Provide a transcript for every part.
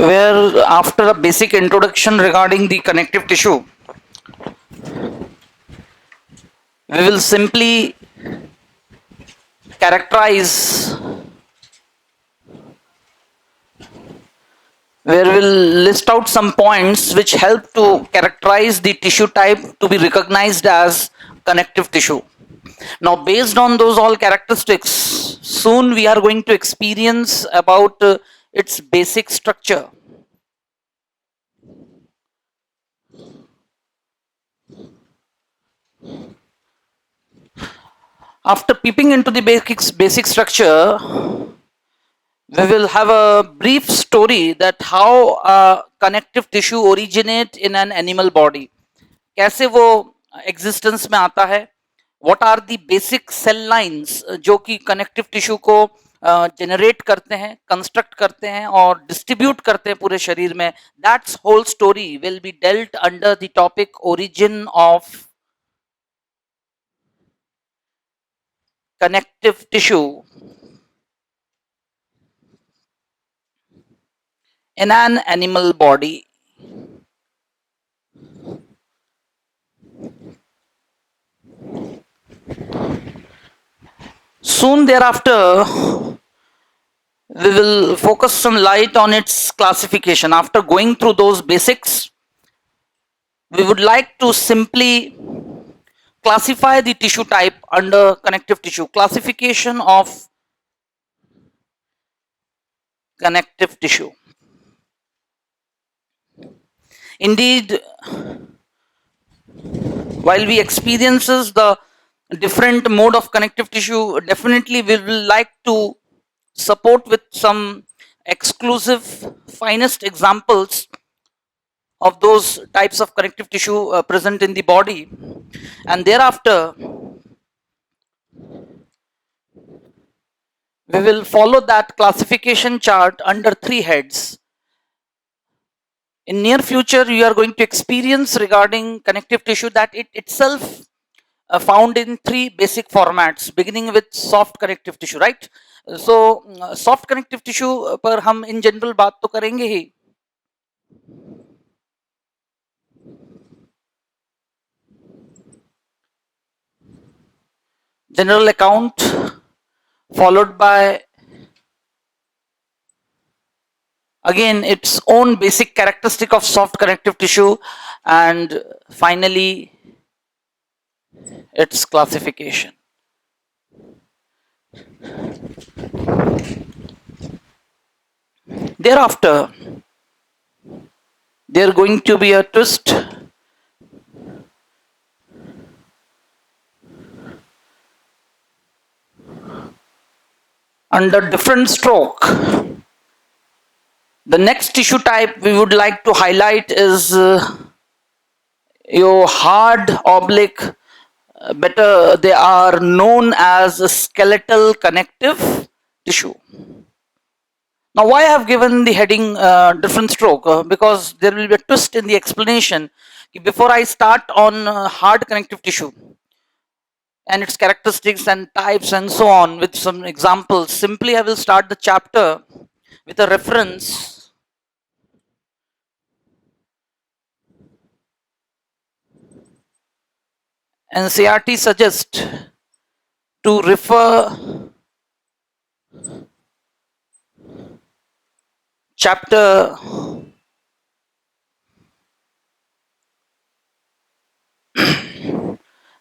where after a basic introduction regarding the connective tissue, we will simply characterize, where we'll list out some points which help to characterize the tissue type to be recognized as connective tissue. Now, based on those all characteristics, soon we are going to experience about its basic structure. After peeping into the basic structure, we will have a brief story that how connective tissue originate in an animal body. कैसे वो existence में आता है? What are the basic cell lines जो कि connective tissue को generate करते हैं, construct करते हैं और distribute करते हैं पूरे शरीर में? That whole story will be dealt under the topic origin of connective tissue in an animal body. Soon thereafter, we will focus some light on its classification. After going through those basics, we would like to simply classify the tissue type under connective tissue. Classification of connective tissue. Indeed, while we experiences the different mode of connective tissue, definitely we will like to support with some exclusive finest examples of those types of connective tissue present in the body, and thereafter we will follow that classification chart under three heads. In near future, you are going to experience regarding connective tissue that it itself found in three basic formats, beginning with soft connective tissue, right? So soft connective tissue पर हम in general बात तो करेंगे ही. General account followed by again its own basic characteristic of soft connective tissue, and finally its classification. Thereafter, there going to be a twist under different stroke. The next tissue type we would like to highlight is your hard oblique, better they are known as skeletal connective tissue. Now, why I have given the heading different stroke? Because there will be a twist in the explanation. Before I start on hard connective tissue and its characteristics and types and so on with some examples, simply I will start the chapter with a reference NCERT suggests to refer chapter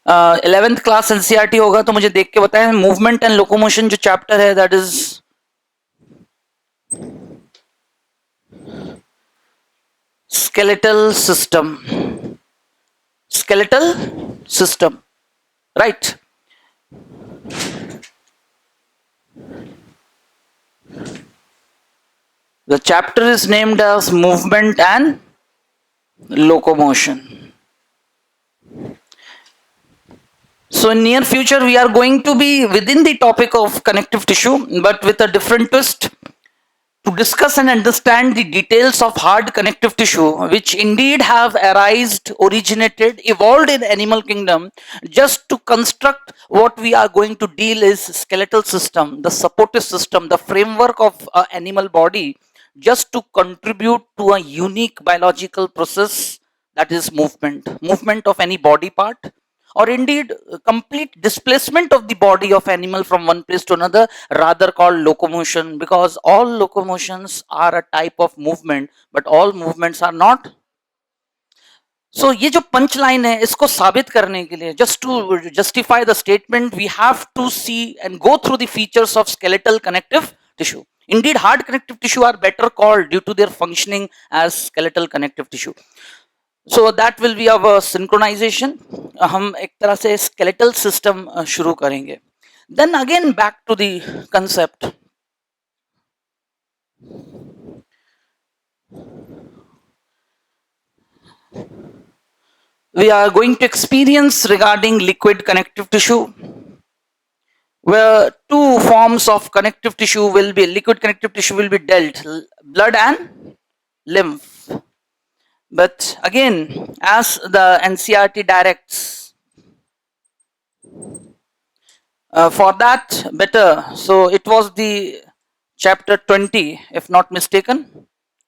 11th class NCERT होगा तो मुझे देख के बताएं. Movement and locomotion जो chapter है that is skeletal system, right? The chapter is named as movement and locomotion. So in near future we are going to be within the topic of connective tissue, but with a different twist, to discuss and understand the details of hard connective tissue, which indeed have originated, evolved in animal kingdom. Just to construct what we are going to deal is skeletal system, the supportive system, the framework of animal body, just to contribute to a unique biological process, that is movement of any body part, or indeed complete displacement of the body of animal from one place to another, rather called locomotion, because all locomotions are a type of movement, but all movements are not. So ये जो punch line है, इसको साबित करने के लिए, just to justify the statement, we have to see and go through the features of skeletal connective tissue. Indeed, hard connective tissue are better called due to their functioning as skeletal connective tissue. So that will be our synchronization. हम एक तरह से skeletal system शुरू करेंगे. Then again back to the concept. We are going to experience regarding liquid connective tissue, where two forms of connective tissue will be, liquid connective tissue will be dealt, blood and lymph. But again, as the NCERT directs, for that better, so it was the chapter 20, if not mistaken,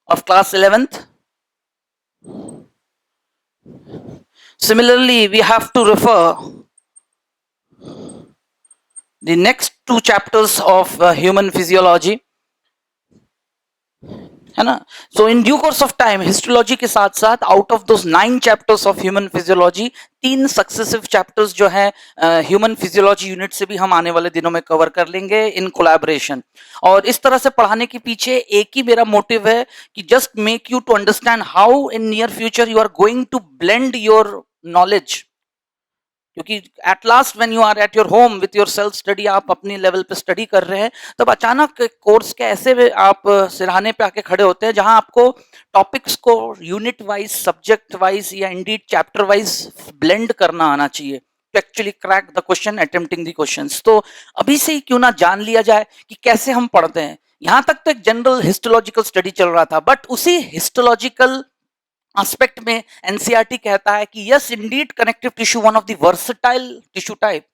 of class 11th. Similarly, we have to refer the next two chapters of human physiology, है ना. So in due course of time, histology के साथ साथ out of those 9 chapters of human physiology, 3 successive chapters जो है human physiology unit से भी हम आने वाले दिनों में कवर कर लेंगे in collaboration. और इस तरह से पढ़ाने के पीछे एक ही मेरा मोटिव है कि just make you to understand how in near future you are going to blend your knowledge. क्योंकि at last when you are at your home with your self study, आप अपने लेवल पे स्टडी कर रहे हैं, तब अचानक कोर्स के ऐसे आप सिरहाने पे आके खड़े होते हैं जहां आपको टॉपिक्स को यूनिट वाइज, सब्जेक्ट वाइज या इंडीड चैप्टर वाइज ब्लेंड करना आना चाहिए to actually crack the question, attempting the questions. तो अभी से ही क्यों ना जान लिया जाए कि कैसे हम पढ़ते हैं. यहां तक तो एक जनरल हिस्टोलॉजिकल स्टडी चल रहा था, बट उसी हिस्टोलॉजिकल एस्पेक्ट में एनसीईआरटी कहता है कि yes Indeed connective tissue one of the versatile tissue type,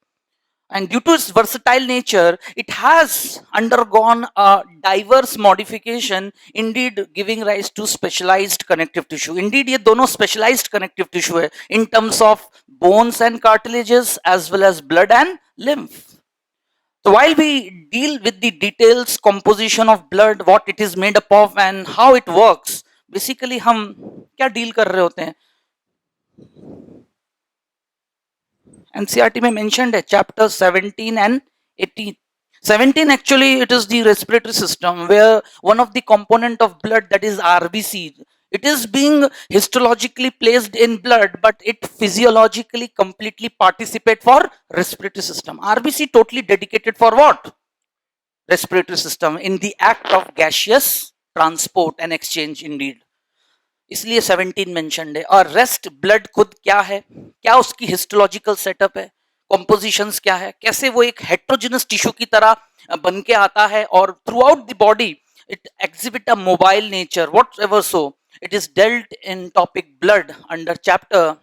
and due to its versatile nature it has undergone a diverse modification, indeed giving rise to specialized connective tissue. Indeed ये दोनों specialized connective tissue है in terms of bones and cartilages as well as blood and lymph. So while we deal with the details, composition of blood, what it is made up of and how it works, basically हम क्या deal कर रहे होते हैं. NCERT में mentioned है chapter 17 and 18. 17 actually it is the respiratory system, where one of the component of blood, that is RBC, it is being histologically placed in blood, but it physiologically completely participate for respiratory system. RBC totally dedicated for what? Respiratory system, in the act of gaseous transport and exchange Indeed. इसलिए 17 mentioned है. और rest blood खुद क्या है, क्या उसकी histological setup है, compositions क्या है, कैसे वो एक हेट्रोजेनस टिश्यू की तरह बन के आता है और through out the body it exhibit a mobile nature, what ever. So it is dealt in topic blood under chapter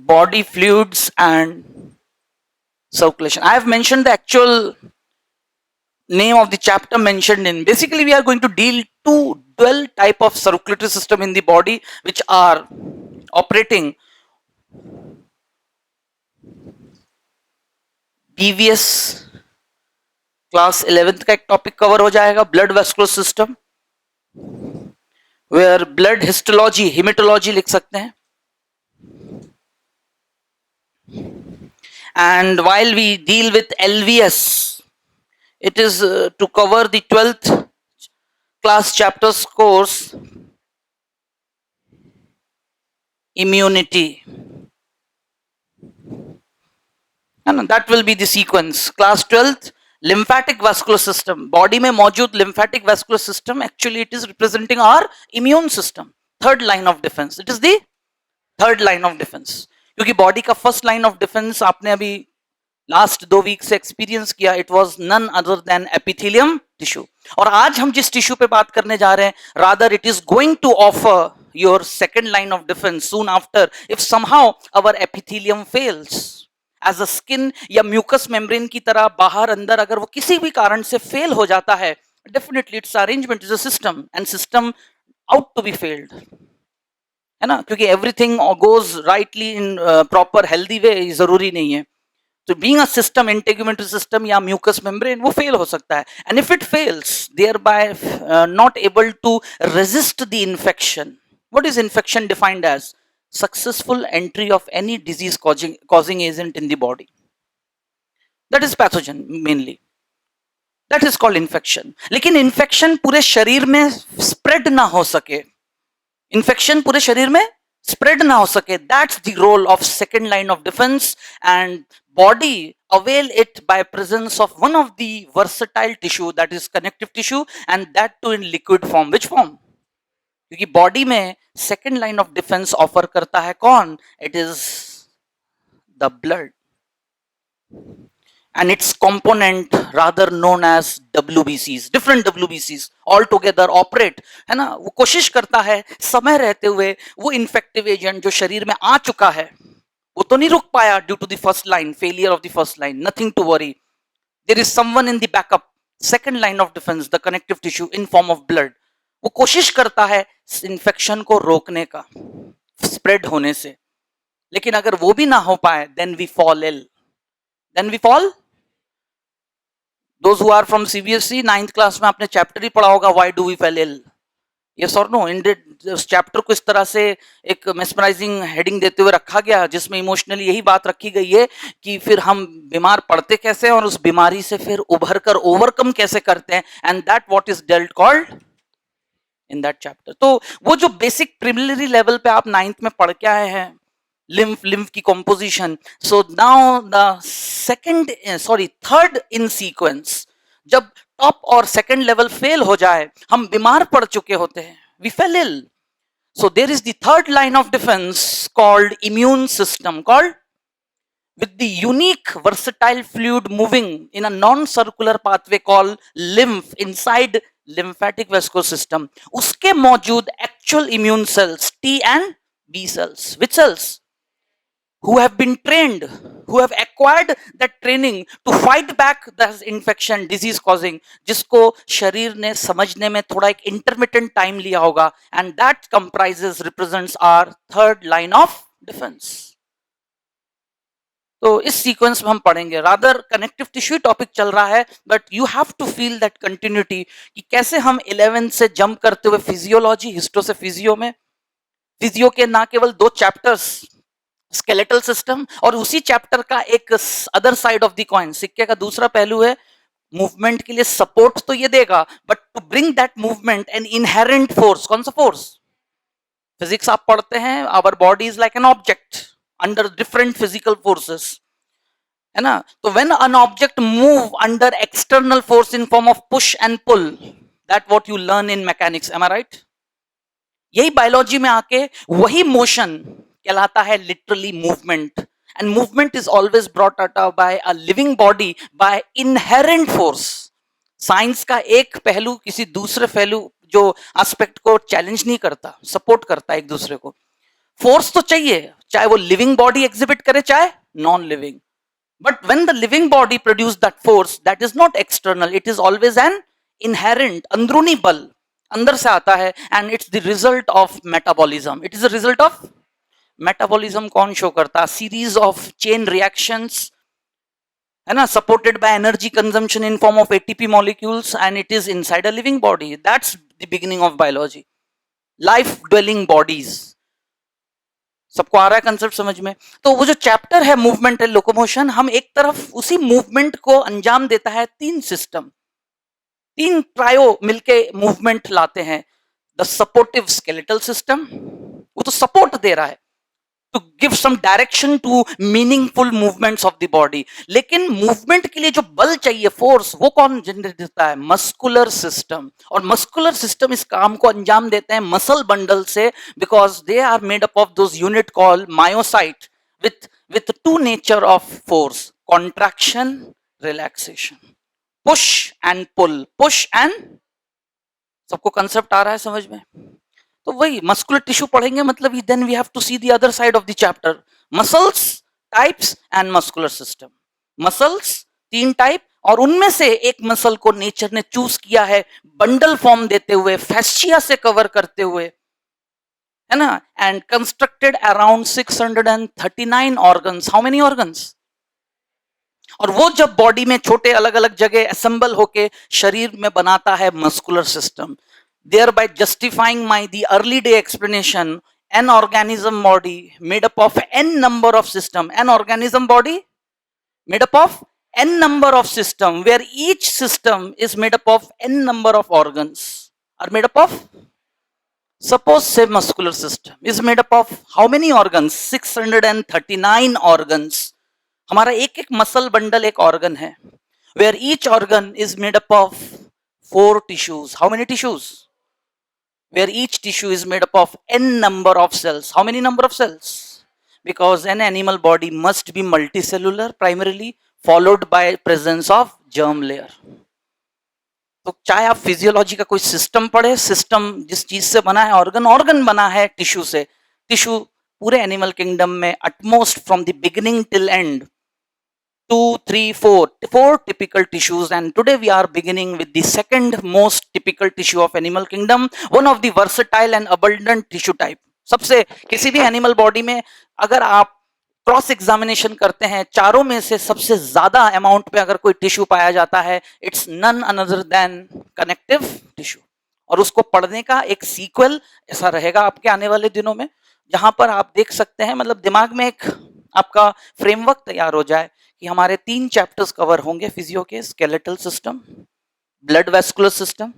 body fluids and circulation. I have mentioned the actual name of the chapter mentioned in. Basically we are going to deal two dual type of circulatory system in the body which are operating. BVS class 11th का एक topic cover हो जाएगा, blood vascular system, where blood histology, haematology लिख सकते हैं. And while we deal with LVS, it is to cover the 12th class chapters course, immunity, and that will be the sequence. Class 12th, lymphatic vascular system. Body में मौजूद lymphatic vascular system, actually it is representing our immune system, third line of defense. It is the third line of defense. क्योंकि body का first line of defence आपने अभी last 2 week से experience किया, it was none other than epithelium tissue. और आज हम जिस टिश्यू पे बात करने जा रहे हैं, rather it is going to offer your second line of defense soon after if somehow our epithelium fails. As a skin या म्यूकस मेम्ब्रेन की तरह बाहर अंदर अगर वो किसी भी कारण से फेल हो जाता है, definitely it's arrangement is a system and system out to be failed, है ना, क्योंकि everything goes rightly in proper healthy way जरूरी नहीं है. तो being a system, integumentary system या म्यूकस मेम्ब्रेन वो फेल हो सकता है, and if it fails thereby not able to resist the infection. What is infection defined as? Successful entry of any disease causing agent in the body. That is pathogen mainly. That is called infection. लेकिन infection पूरे शरीर में spread ना हो सके. Infection पूरे शरीर में spread ना हो सके. That's the role of second line of defense, and body avail it by presence of one of the versatile tissue, that is connective tissue, and that too in liquid form. Which form? क्योंकि body में second line of defence offer करता है कौन? It is the blood and its component rather known as WBCs, different WBCs all together operate, है ना. वो कोशिश करता है समय रहते हुए वो इन्फेक्टिव एजेंट जो शरीर में आ चुका है वो तो नहीं रुक पाया due to the first line, failure of the first line, nothing to worry. There is someone in the backup, second line of defence, the connective tissue in form of blood. वो कोशिश करता है इन्फेक्शन को रोकने का spread होने से, लेकिन अगर वो भी ना हो पाए then we fall ill. Then we fall. Those who are from CBSE 9th class में आपने चैप्टर ही पढ़ा होगा, why do we fail ill. Yes और नो? इस चैप्टर को इस तरह से एक मेस्मराइजिंग हेडिंग देते हुए रखा गया जिसमें इमोशनली यही बात रखी गई है कि फिर हम बीमार पड़ते कैसे और उस बीमारी से फिर उभर कर ओवरकम कैसे करते हैं, and that what is dealt called in that chapter. तो वो जो बेसिक प्रिलिमिनरी लेवल पे आप 9th में पढ़ के आए हैं, lymph की composition. So now the third in sequence, जब टॉप और सेकंड लेवल फेल हो जाए, हम बीमार पड़ चुके होते हैं, we fell ill. So there is the third line of defense called immune system, called with the unique versatile fluid moving in a non-circular pathway called lymph inside lymphatic vascular system. उसके मौजूद actual immune cells T and B cells. Which cells? Who have been trained, who have acquired that training to fight back the infection, disease causing, जिसको शरीर ने समझने में थोड़ा एक intermittent time लिया होगा, and that comprises, represents our third line of defense. तो इस सीक्वेंस में हम पढ़ेंगे. रादर कनेक्टिव टिश्यू टॉपिक चल रहा है, but you have to feel that continuity कि कैसे हम 11th से जंप करते हुए फिजियोलॉजी, हिस्टो से फिजियो में, फिजियो के ना केवल 2 चैप्टर्स, स्केलेटल सिस्टम, और उसी चैप्टर का एक other side of the coin, सिक्के का दूसरा पहलू है, मूवमेंट के लिए सपोर्ट तो ये देगा, but to bring that movement an inherent force. कौन सा फोर्स? फिजिक्स आप पढ़ते हैं, our body is like an object under different physical forces, है ना. तो when an object move under external force in form of push and pull, that what you learn in mechanics. Am I right? यही biology में आके वही motion कहलाता है literally movement, and movement is always brought up by a living body by inherent force. Science का एक पहलू किसी दूसरे पहलू जो एस्पेक्ट को चैलेंज नहीं करता, सपोर्ट करता है एक दूसरे को. फोर्स तो चाहिए, चाहे वो लिविंग बॉडी एग्जिबिट करे चाहे non living, but when the living body produce that force, that is not external, it is always an inherent, अंदरूनी बल अंदर से आता है, and it's the result of metabolism. It is the result of metabolism. कौन show करता है? Series of chain reactions, है ना, supported by energy consumption in form of ATP molecules, and it is inside a living body. That's the beginning of biology. Life dwelling bodies. सबको आ रहा है concept समझ में? तो वो जो चैप्टर है मूवमेंट एंड लोकोमोशन, हम एक तरफ उसी मूवमेंट को अंजाम देता है 3 सिस्टम, 3 ट्रायो मिलके मूवमेंट लाते हैं. द सपोर्टिव स्केलेटल सिस्टम, वो तो सपोर्ट दे रहा है to give some direction to meaningful movements of the body. लेकिन मूवमेंट के लिए जो बल चाहिए, फोर्स, वो कौन जनरेट देता है? Muscular system. और मस्कुलर सिस्टम इस काम को अंजाम देते हैं मसल बंडल से, because they are made up of those unit called myocyte with 2 nature of force, contraction, relaxation, push and pull, push and. सबको कंसेप्ट आ रहा है समझ में? तो वही मस्कुलर टिश्यू पढ़ेंगे मतलब then we have to see the other side of the chapter, muscles types and muscular system. Muscles 3 type, और उनमें से एक मसल को नेचर ने चूज किया है बंडल फॉर्म देते हुए, फैस्चिया से कवर करते हुए, है ना, and constructed around 639 organs. How many organs? और वो जब बॉडी में छोटे अलग अलग जगह असेंबल होके शरीर में बनाता है muscular system, thereby justifying my the early day explanation, an organism body made up of n number of system, an organism body made up of n number of system, where each system is made up of n number of organs, are made up of, suppose say muscular system is made up of how many organs? 639 organs. हमारा एक एक muscle bundle एक organ है, where each organ is made up of 4 tissues. How many tissues? Where each tissue is made up of n number of cells. How many number of cells? Because an animal body must be multicellular primarily, followed by presence of germ layer. तो चाहे आप physiology का कोई system पढ़े, system जिस चीज से बना है, ऑर्गन ऑर्गन बना है टिश्यू से। टिश्यू पूरे एनिमल किंगडम में utmost from the beginning till end 2, 3, 4 typical tissues, and today we are beginning with the second most typical tissue of animal kingdom, one of the versatile and abundant tissue type. सबसे किसी भी animal body में अगर आप cross examination करते हैं, चारों में से सबसे ज्यादा अमाउंट पे अगर कोई टिश्यू पाया जाता है, it's none another than connective tissue. और उसको पढ़ने का एक सीक्वल ऐसा रहेगा आपके आने वाले दिनों में, जहां पर आप देख सकते हैं, मतलब दिमाग में एक आपका फ्रेमवर्क तैयार हो जाए कि हमारे 3 चैप्टर्स कवर होंगे फिजियो के, skeletal system, blood vascular system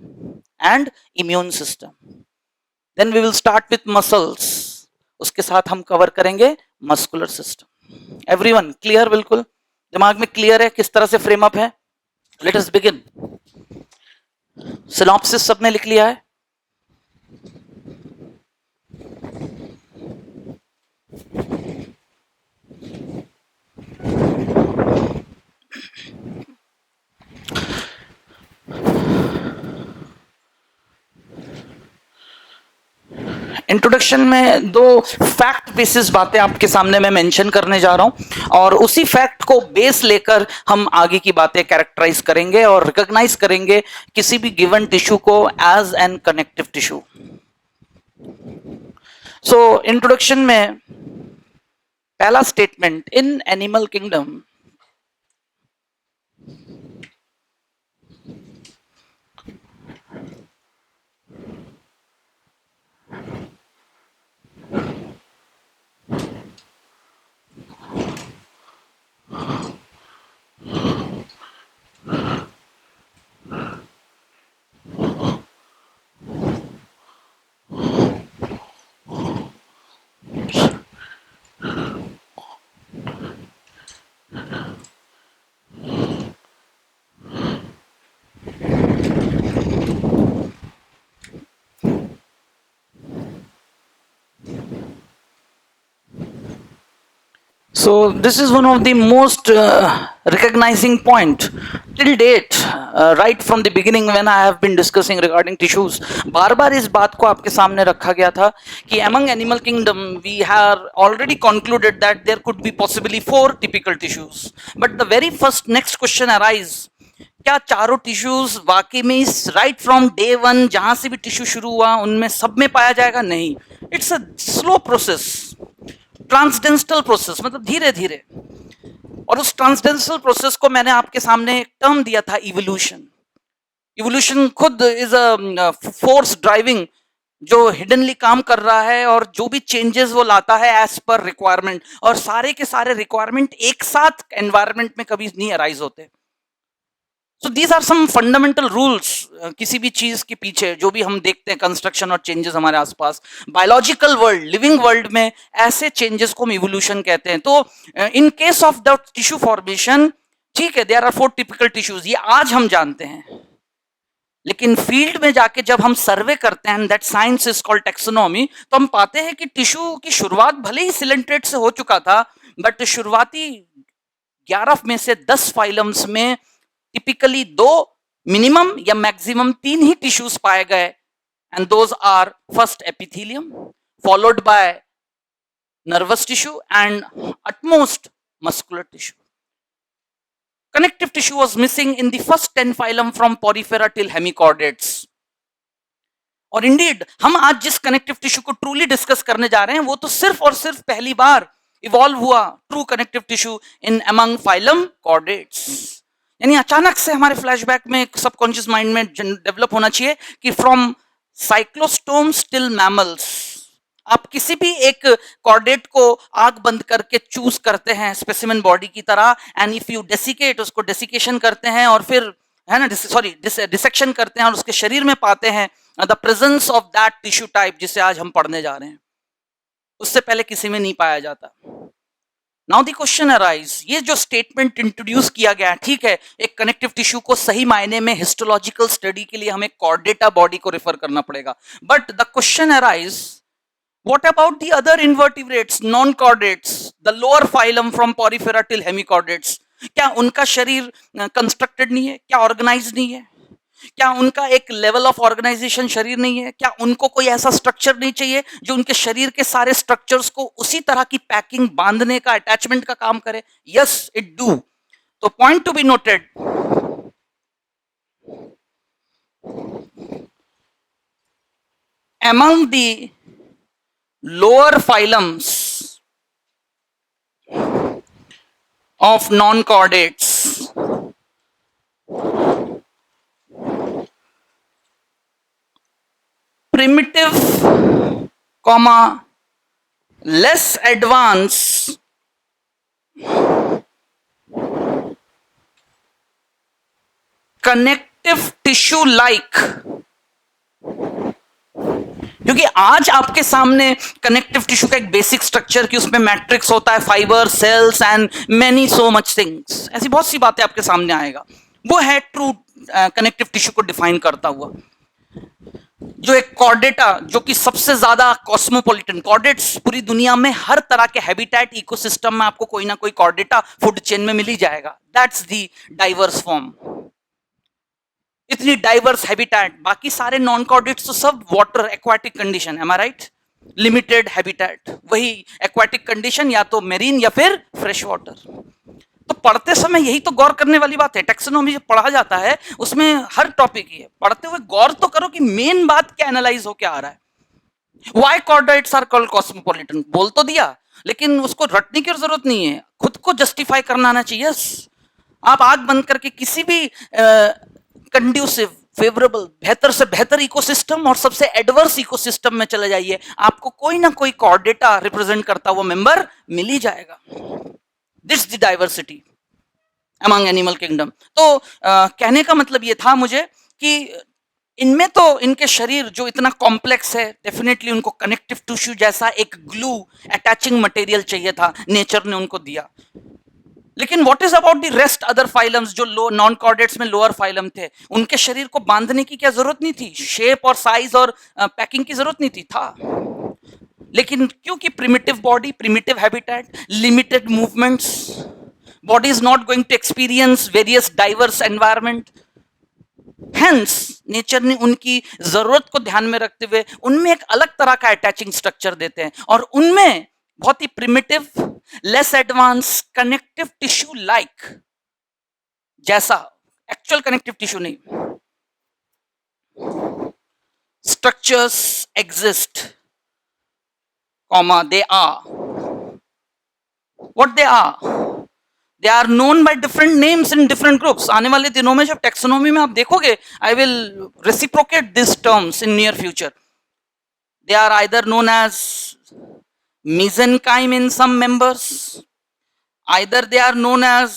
and immune system. Then we will start with muscles, उसके साथ हम कवर करेंगे मस्कुलर सिस्टम। Everyone clear? बिल्कुल दिमाग में क्लियर है किस तरह से फ्रेम अप है? Let us begin. सिनॉप्सिस सबने लिख लिया है? इंट्रोडक्शन में 2 फैक्ट बेसिस बातें आपके सामने मैं मेंशन करने जा रहा हूं, और उसी फैक्ट को बेस लेकर हम आगे की बातें कैरेक्टराइज करेंगे और रिकॉग्नाइज करेंगे किसी भी गिवन टिश्यू को as an connective tissue. So introduction में पहला statement, in animal kingdom So this is one of the most recognizing point till date, right from the beginning when I have been discussing regarding tissues. बार बार इस बात को आपके सामने रखा गया था कि among animal kingdom we have already concluded that there could be possibly 4 typical tissues. But the very first next question arise, क्या चारों टिश्यूज वाकई में इस राइट फ्रॉम डे वन जहां से भी टिश्यू शुरू हुआ उनमें सब में पाया जाएगा? नहीं, it's a slow process, transcendental process, मतलब धीरे धीरे। और उस ट्रांसडेंसल प्रोसेस को मैंने आपके सामने एक टर्म दिया था, इवोल्यूशन। इवोल्यूशन खुद इज अ फोर्स ड्राइविंग, जो हिडनली काम कर रहा है और जो भी चेंजेस वो लाता है एज पर रिक्वायरमेंट, और सारे के सारे रिक्वायरमेंट एक साथ एनवायरमेंट में कभी नहीं अराइज होते। So these are some fundamental rules किसी भी चीज के पीछे जो भी हम देखते हैं कंस्ट्रक्शन और चेंजेस हमारे आसपास, बायोलॉजिकल वर्ल्ड, लिविंग वर्ल्ड में ऐसे चेंजेस को हम इवोल्यूशन कहते हैं। तो in case of the tissue formation, ठीक है, देयर आर 4 टिपिकल टिश्यूज, ये आज हम जानते हैं। लेकिन फील्ड में जाके जब हम सर्वे करते हैं, that science is called taxonomy, तो हम पाते हैं कि टिश्यू की शुरुआत भले ही सिलेंट्रेट से हो चुका था, बट शुरुआती 11 में से 10 फाइलम्स में टिपिकली 2 मिनिमम या मैक्सिमम 3 ही टिश्यूज पाए गए, and those are first epithelium, followed by nervous tissue, and at most muscular tissue. Connective tissue was missing in the first 10 phylum from Porifera till Hemichordates. और Indeed हम आज जिस connective tissue को truly discuss करने जा रहे हैं वो तो सिर्फ और सिर्फ पहली बार इवॉल्व हुआ ट्रू कनेक्टिव टिश्यू इन अमंग फाइलम कॉर्डेट्स। यानी अचानक से हमारे फ्लैशबैक में सबकॉन्शियस माइंड में डेवलप होना चाहिए कि फ्रॉम साइक्लोस्टोम्स टिल मैमल्स आप किसी भी एक कॉर्डेट को आग बंद करके चूज करते हैं स्पेसिमेन बॉडी की तरह, एंड इफ यू डेसिकेट उसको डेसिकेशन करते हैं और फिर है ना डिसेक्शन करते हैं और उसके शरीर में पाते हैं the presence of that tissue type जिसे आज हम पढ़ने जा रहे हैं, उससे पहले किसी में नहीं पाया जाता। नाउ द क्वेश्चन अराइज, ये जो स्टेटमेंट इंट्रोड्यूस किया गया है, ठीक है, एक कनेक्टिव टिश्यू को सही मायने में हिस्टोलॉजिकल स्टडी के लिए हमें कॉर्डेटा बॉडी को रेफर करना पड़ेगा, but the question arise what about the other invertebrates, non-chordates, the lower phylum from Porifera till Hemichordates? क्या उनका शरीर कंस्ट्रक्टेड नहीं है? क्या ऑर्गेनाइज नहीं है? क्या उनका एक लेवल ऑफ ऑर्गेनाइजेशन शरीर नहीं है? क्या उनको कोई ऐसा स्ट्रक्चर नहीं चाहिए जो उनके शरीर के सारे स्ट्रक्चर्स को उसी तरह की पैकिंग, बांधने का, अटैचमेंट का काम करे? Yes it do. तो point to be noted, among the lower phylums of non-chordates, primitive, less advanced connective tissue like, क्योंकि आज आपके सामने कनेक्टिव टिश्यू का एक बेसिक स्ट्रक्चर कि उसमें मैट्रिक्स होता है, fibre, cells and many so much things, ऐसी बहुत सी बातें आपके सामने आएगा, वो है ट्रू कनेक्टिव टिश्यू को डिफाइन करता हुआ। जो एक कॉर्डेटा, जो कि सबसे ज्यादा कॉस्मोपॉलिटन, कॉर्डेट्स पूरी दुनिया में हर तरह के हैबिटेट इकोसिस्टम में आपको कोई ना कोई कॉर्डेटा फूड चेन में मिल ही जाएगा, दैट्स दी डाइवर्स फॉर्म। इतनी डाइवर्स हैबिटेट, बाकी सारे नॉन कॉर्डेट्स तो सब water aquatic condition, M I right, limited habitat, वही एक्वाटिक कंडीशन या तो मेरीन या फिर फ्रेश वाटर। तो पढ़ते समय यही तो गौर करने वाली बात है, टेक्सोनॉमी जो पढ़ा जाता है उसमें हर टॉपिक ही है, पढ़ते हुए गौर तो करो कि मेन बात क्या एनालाइज होकर आ रहा है। Why chordates are called cosmopolitan, बोल तो दिया, लेकिन उसको रटने की जरूरत नहीं है, खुद को जस्टिफाई करना आना चाहिए। आप आग बंद करके किसी भी कंड्यूसिव, फेवरेबल, बेहतर से बेहतर इकोसिस्टम और सबसे एडवर्स इकोसिस्टम में चले जाइए, आपको कोई ना कोई कॉर्डेटा रिप्रेजेंट करता हुआ मेंबर मिल ही जाएगा। This the diversity among animal kingdom. तो कहने का मतलब ये था मुझे कि इनमें तो इनके शरीर जो इतना कॉम्प्लेक्स है, डेफिनेटली उनको कनेक्टिव टिश्यू जैसा एक ग्लू अटैचिंग मटेरियल चाहिए था, नेचर ने उनको दिया। लेकिन what is about the rest other phylums जो लो नॉन कॉर्डेट्स में लोअर फाइलम थे, उनके शरीर को बांधने की क्या जरूरत नहीं थी, शेप और साइज और पैकिंग की जरूरत नहीं थी, था। लेकिन क्योंकि primitive body, primitive habitat, limited movements, body is not going to experience various diverse environment, hence nature ने उनकी जरूरत को ध्यान में रखते हुए उनमें एक अलग तरह का अटैचिंग स्ट्रक्चर देते हैं, और उनमें बहुत ही primitive, less advance connective tissue like, जैसा एक्चुअल कनेक्टिव टिश्यू नहीं, structures exist, they are what they are known by different names in different groups। आने वाले दिनों में जब टेक्सोनॉमी में आप देखोगे, I will reciprocate these terms in near future। They are either known as mesenchyme in some members, either they are known as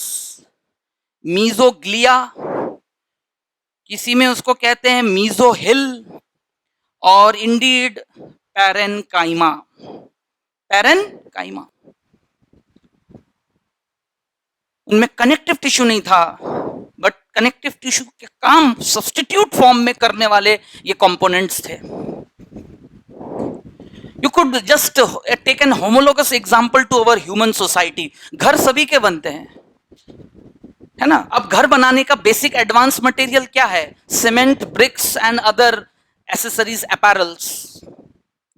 mesoglea, किसी में उसको कहते हैं mesohyl, और indeed parenchyma। parenchyma उनमें कनेक्टिव टिश्यू नहीं था, बट कनेक्टिव टिश्यू के काम सब्स्टिट्यूट फॉर्म में करने वाले ये कंपोनेंट्स थे। You could just take an homologous example to our human society. घर सभी के बनते हैं, है ना। अब घर बनाने का बेसिक एडवांस मटेरियल क्या है? Cement, bricks and other accessories, apparels,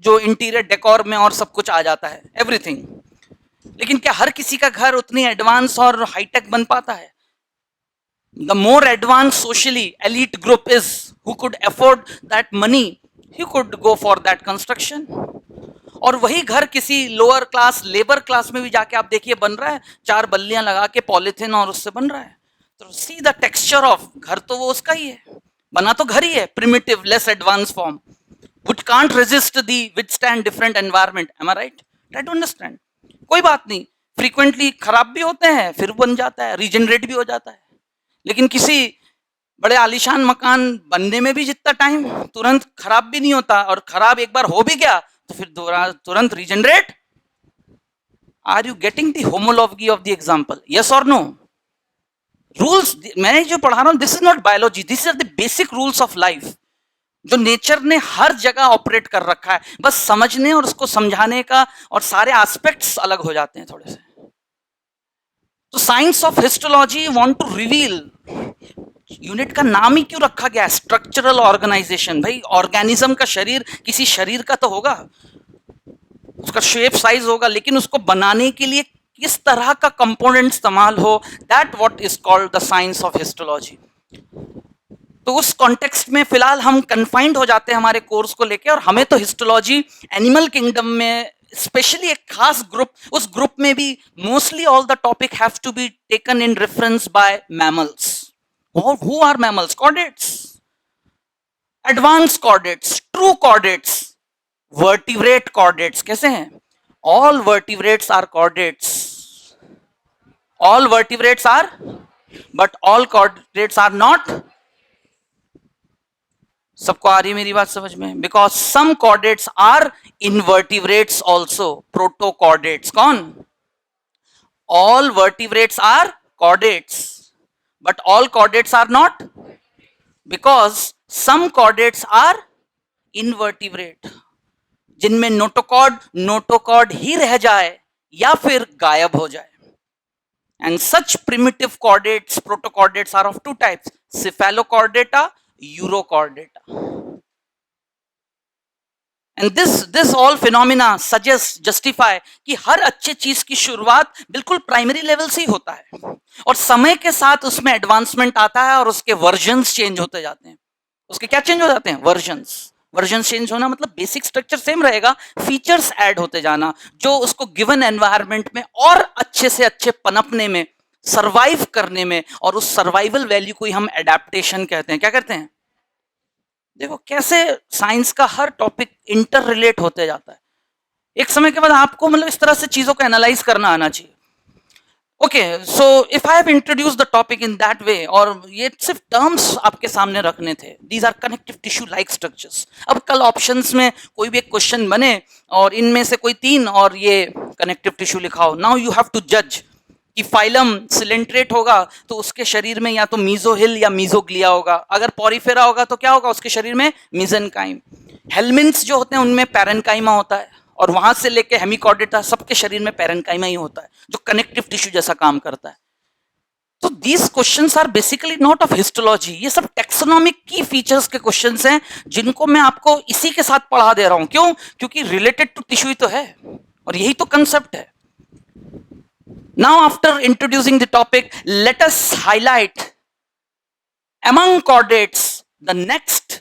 जो इंटीरियर डेकोर में और सब कुछ आ जाता है, एवरीथिंग। लेकिन क्या हर किसी का घर उतनी एडवांस और हाईटेक बन पाता है? The more advanced socially elite group is who could afford that money, he could go for that construction. और वही घर किसी लोअर क्लास, लेबर क्लास में भी जाके आप देखिए बन रहा है, 4 बल्लियां लगा के पॉलिथिन और उससे बन रहा है। तो सी द टेक्सचर ऑफ घर, तो वो उसका ही है, बना तो घर ही है, primitive, less advance form, which can't resist the withstand different environment. Am I right? Try to understand. कोई बात नहीं, फ्रीक्वेंटली खराब भी होते हैं, फिर बन जाता है, रीजनरेट भी हो जाता है। लेकिन किसी बड़े आलीशान मकान बनने में भी जितना टाइम, तुरंत खराब भी नहीं होता, और खराब एक बार हो भी गया तो फिर तुरंत regenerate. Are you getting the homology of the example? Yes और नो? रूल्स मैं जो पढ़ा रहा हूं, this is not biology, this are the basic rules of life, जो नेचर ने हर जगह ऑपरेट कर रखा है, बस समझने और उसको समझाने का, और सारे एस्पेक्ट्स अलग हो जाते हैं थोड़े से। तो science of histology want to reveal, unit का नाम ही क्यों रखा गया, स्ट्रक्चरल ऑर्गेनाइजेशन। भाई ऑर्गेनिज्म का शरीर किसी शरीर का तो होगा, उसका शेप साइज होगा, लेकिन उसको बनाने के लिए किस तरह का कंपोनेंट इस्तेमाल हो, that what is called the science of histology. तो उस कॉन्टेक्स्ट में फिलहाल हम कन्फाइंड हो जाते हैं हमारे कोर्स को लेके, और हमें तो हिस्टोलॉजी एनिमल किंगडम में स्पेशली एक खास ग्रुप, उस ग्रुप में भी mostly all the topic have to be taken in reference by mammals. Who are mammals? Chordates, advance chordates, true chordates, vertebrate chordates. कैसे हैं? All vertebrates are chordates, all vertebrates are, but all chordates are not. सबको आ रही मेरी बात समझ में? Because some chordates are invertebrates also, protochordates. कौन? All vertebrates are chordates, but all chordates are not, because some chordates are invertebrate, जिनमें notochord ही रह जाए या फिर गायब हो जाए। And such primitive chordates, protochordates are of two types, cephalochordata, urochordata. And this all phenomena suggest, justify कि हर अच्छे चीज की शुरुआत बिल्कुल प्राइमरी लेवल से ही होता है, और समय के साथ उसमें एडवांसमेंट आता है और उसके वर्जन्स चेंज होते जाते हैं। उसके क्या चेंज हो जाते हैं? वर्जन्स। वर्जन चेंज होना मतलब बेसिक स्ट्रक्चर सेम रहेगा, फीचर्स ऐड होते जाना, जो उसको गिवन एनवायरनमेंट में और अच्छे से अच्छे पनपने में, सरवाइव करने में, और उस सर्वाइवल वैल्यू को ही हम एडेप्टेशन कहते हैं। क्या कहते हैं? देखो कैसे साइंस का हर टॉपिक इंटर रिलेट होते जाता है। एक समय के बाद आपको मतलब इस तरह से चीजों को एनालाइज करना आना चाहिए। Okay, so if I have introduce the topic in that way, और ये सिर्फ टर्म्स आपके सामने रखने थे, these are connective tissue like structures. अब कल ऑप्शंस में कोई भी एक क्वेश्चन बने और इनमें से कोई 3 और ये कनेक्टिव टिश्यू लिखाओ, नाउ यू हैव टू जज कि फाइलम सिलेंट्रेट होगा तो उसके शरीर में या तो मीजोहिल या मीजोग्लिया होगा, अगर पॉरीफेरा होगा तो क्या होगा उसके शरीर में? मीजेनकाइम। हेलमिन्थ्स जो होते हैं उनमें पैरेनकाइमा होता है, और वहां से लेके हेमिकॉर्डेटा सबके शरीर में पैरेनकाइमा ही होता है, जो कनेक्टिव टिश्यू जैसा काम करता है। तो these questions are basically not of histology, ये सब टेक्सोनॉमिक की फीचर्स के क्वेश्चंस हैं, जिनको मैं आपको इसी के साथ पढ़ा दे रहा हूं। क्यों? क्योंकि रिलेटेड टू टिश्यू ही तो है, और यही तो कंसेप्ट है। Now, after introducing the topic, let us highlight among chordates the next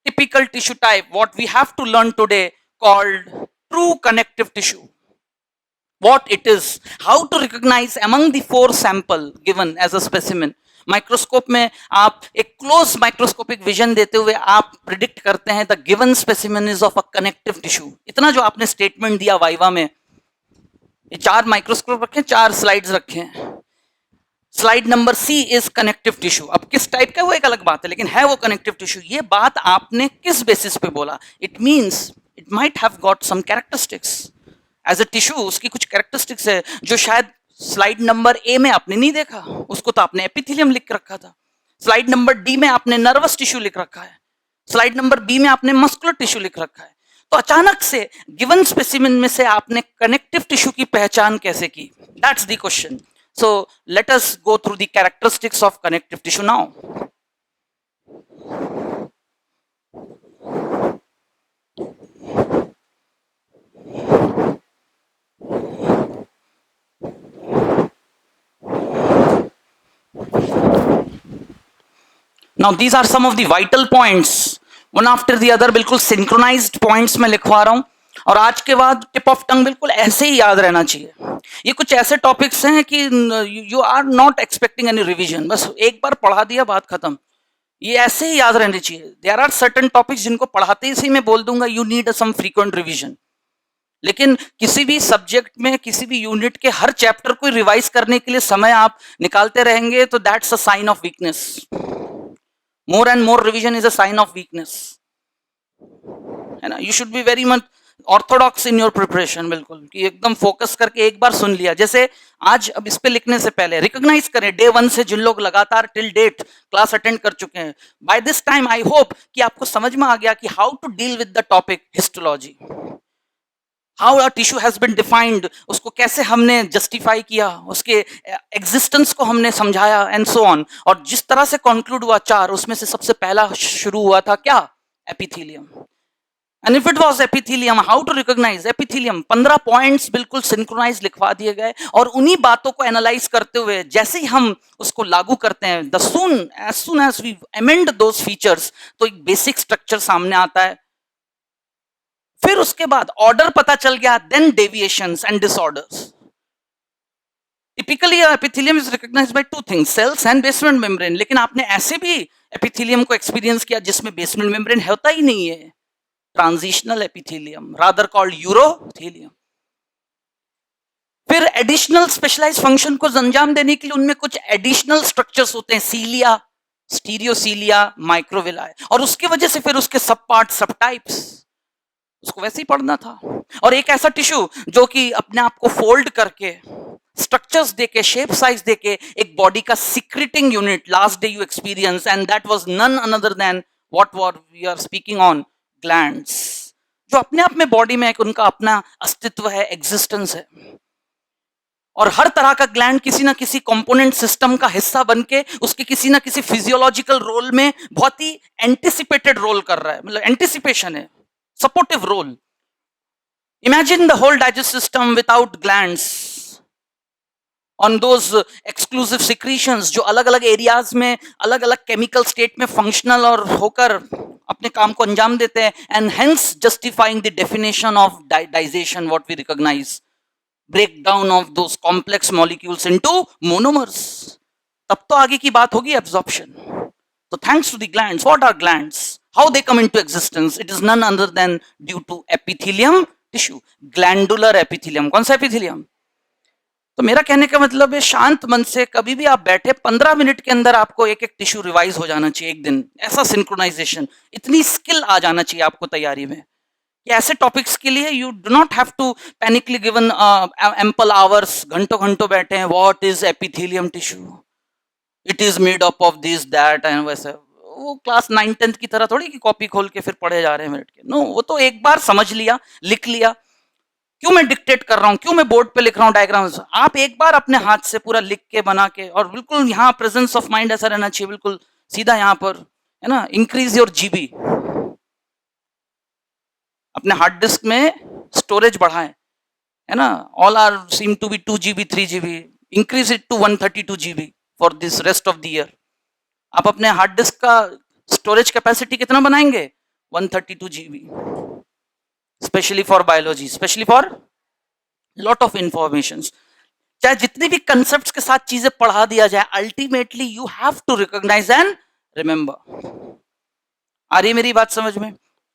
typical tissue type, what we have to learn today, called true connective tissue. What it is, how to recognize among the 4 sample given as a specimen. Microscope में आप एक close microscopic vision देते हुए आप predict करते हैं the given specimen is of a connective tissue. इतना जो आपने स्टेटमेंट दिया वाइवा में, ये 4 माइक्रोस्कोप रखे, 4 स्लाइड्स रखे हैं। Slide number C is connective tissue. अब किस टाइप का वो एक अलग बात है, लेकिन है वो कनेक्टिव टिश्यू। ये बात आपने किस बेसिस पे बोला? It means it might have got some characteristics as a tissue. उसकी कुछ कैरेक्टरिस्टिक्स है जो शायद स्लाइड नंबर ए में आपने नहीं देखा, उसको तो आपने एपिथेलियम लिख रखा था। स्लाइड नंबर डी में आपने नर्वस टिश्यू लिख रखा है, स्लाइड नंबर बी में आपने मस्कुलर टिश्यू लिख रखा है। तो अचानक से गिवन स्पेसिमेन में से आपने कनेक्टिव टिश्यू की पहचान कैसे की? That's the question. So let us go through the characteristics of connective tissue now. Now these are some of the vital points, one after the other, बिल्कुल सिंक्रोनाइज्ड पॉइंट्स में लिखवा रहा हूं, और आज के बाद टिप ऑफ टंग बिल्कुल ऐसे ही याद रहना चाहिए। ये कुछ ऐसे टॉपिक्स हैं कि you are not expecting any revision, बस एक बार पढ़ा दिया बात खत्म। ये ऐसे ही याद रहने चाहिए। देयर आर सर्टेन टॉपिक्स जिनको पढ़ाते ही मैं बोल दूंगा you need some frequent revision, लेकिन किसी भी सब्जेक्ट में किसी भी यूनिट के हर चैप्टर को रिवाइज करने के लिए समय आप निकालते रहेंगे तो that's a sign of weakness. More and more revision is a sign of weakness, है ना। You should be very much orthodox in your preparation, बिल्कुल कि एकदम फोकस करके एक बार सुन लिया। जैसे आज अब इस पे लिखने से पहले रिकॉग्नाइज करें डे 1 से जिन लोग लगातार टिल डेट क्लास अटेंड कर चुके हैं, by this time I hope कि आपको समझ में आ गया कि how to deal with the topic histology, how a tissue has been defined, उसको कैसे हमने जस्टिफाई किया, उसके एग्जिस्टेंस को हमने समझाया एंड सो ऑन। और जिस तरह से कंक्लूड हुआ चार, उसमें से सबसे पहला शुरू हुआ था क्या, epithelium. And if it was epithelium, how to recognise epithelium, 15 points बिल्कुल सिंक्रोनाइज लिखवा दिए गए, और उन्हीं बातों को एनालाइज करते हुए जैसे ही हम उसको लागू करते हैं, the soon as we amend those features, तो एक बेसिक स्ट्रक्चर सामने आता है। फिर उसके बाद ऑर्डर पता चल गया, then deviations and disorders. Typically epithelium is recognised by two things, cells and basement membrane. लेकिन आपने ऐसे भी एपिथेलियम को एक्सपीरियंस किया जिसमें बेसमेंट मेम्ब्रेन होता ही नहीं है, transitional epithelium, rather called urothelium. फिर एडिशनल स्पेशलाइज्ड फंक्शन को अंजाम देने के लिए उनमें कुछ एडिशनल स्ट्रक्चर्स होते हैं, सीलिया, स्टीरियोसीलिया, माइक्रोविलाई, और उसकी वजह से फिर उसके सब पार्ट, सब टाइप्स, उसको वैसे ही पढ़ना था। और एक ऐसा टिश्यू जो कि अपने आप को फोल्ड करके, स्ट्रक्चर्स देके, शेप साइज देके, एक बॉडी का secreting unit last day you experience, and that was none another than what we are speaking on, glands, जो अपने आप में बॉडी में एक उनका अपना अस्तित्व है, एग्जिस्टेंस है। और हर तरह का ग्लैंड किसी ना किसी कंपोनेंट सिस्टम का हिस्सा बनके उसके किसी ना किसी फिजियोलॉजिकल रोल में बहुत ही एंटिसिपेटेड रोल कर रहा है, मतलब एंटिसिपेशन है, supportive role. Imagine the whole digestive system without glands on those exclusive secretions जो अलग अलग एरियाज में अलग अलग केमिकल स्टेट में फंक्शनल और होकर अपने काम को अंजाम देते हैं, and hence justifying the definition of digestion, what we recognise, breakdown of those complex molecules into monomers. तब तो आगे की बात होगी absorption. So thanks to the glands, what are glands? How they come into existence? It is none other than due to epithelium tissue, glandular epithelium. कौन सा epithelium? तो मेरा कहने का मतलब है शांत मन से कभी भी आप बैठे 15 मिनट के अंदर आपको एक एक टिश्यू रिवाइज हो जाना चाहिए एक दिन, ऐसा सिंक्रोनाइजेशन, इतनी स्किल आ जाना चाहिए आपको तैयारी में कि ऐसे टॉपिक्स के लिए you do not have to panicky given ample hours, घंटों घंटों बैठे हैं, what is epithelium tissue, it is made up of this that, and वैसे वो क्लास 9-10 की तरह थोड़ी कि कॉपी खोल के फिर पढ़े जा रहे हैं मिनट के, नो, वो तो एक बार समझ लिया, लिख लिया। क्यों मैं डिक्टेट कर रहा हूं, क्यों मैं बोर्ड पे लिख रहा हूं डायग्राम्स, आप एक बार अपने हाथ से पूरा लिख के बना के, और बिल्कुल यहाँ प्रेजेंस ऑफ माइंड ऐसा रहना चाहिए, बिल्कुल सीधा यहाँ पर, है ना, इंक्रीज योर जीबी, अपने हार्ड डिस्क में स्टोरेज बढ़ाएं, है ना, all are seem to be 2 GB 3 GB, increase it to 132 GB for this rest of the year. आप अपने हार्ड डिस्क का स्टोरेज कैपेसिटी कितना बनाएंगे, 132 GB, specially for biology, specially for lot of information. चाहे जितनी भी कंसेप्ट्स के साथ चीजें पढ़ा दिया जाए, ultimately you have to recognise and remember. आ रही मेरी बात समझ में?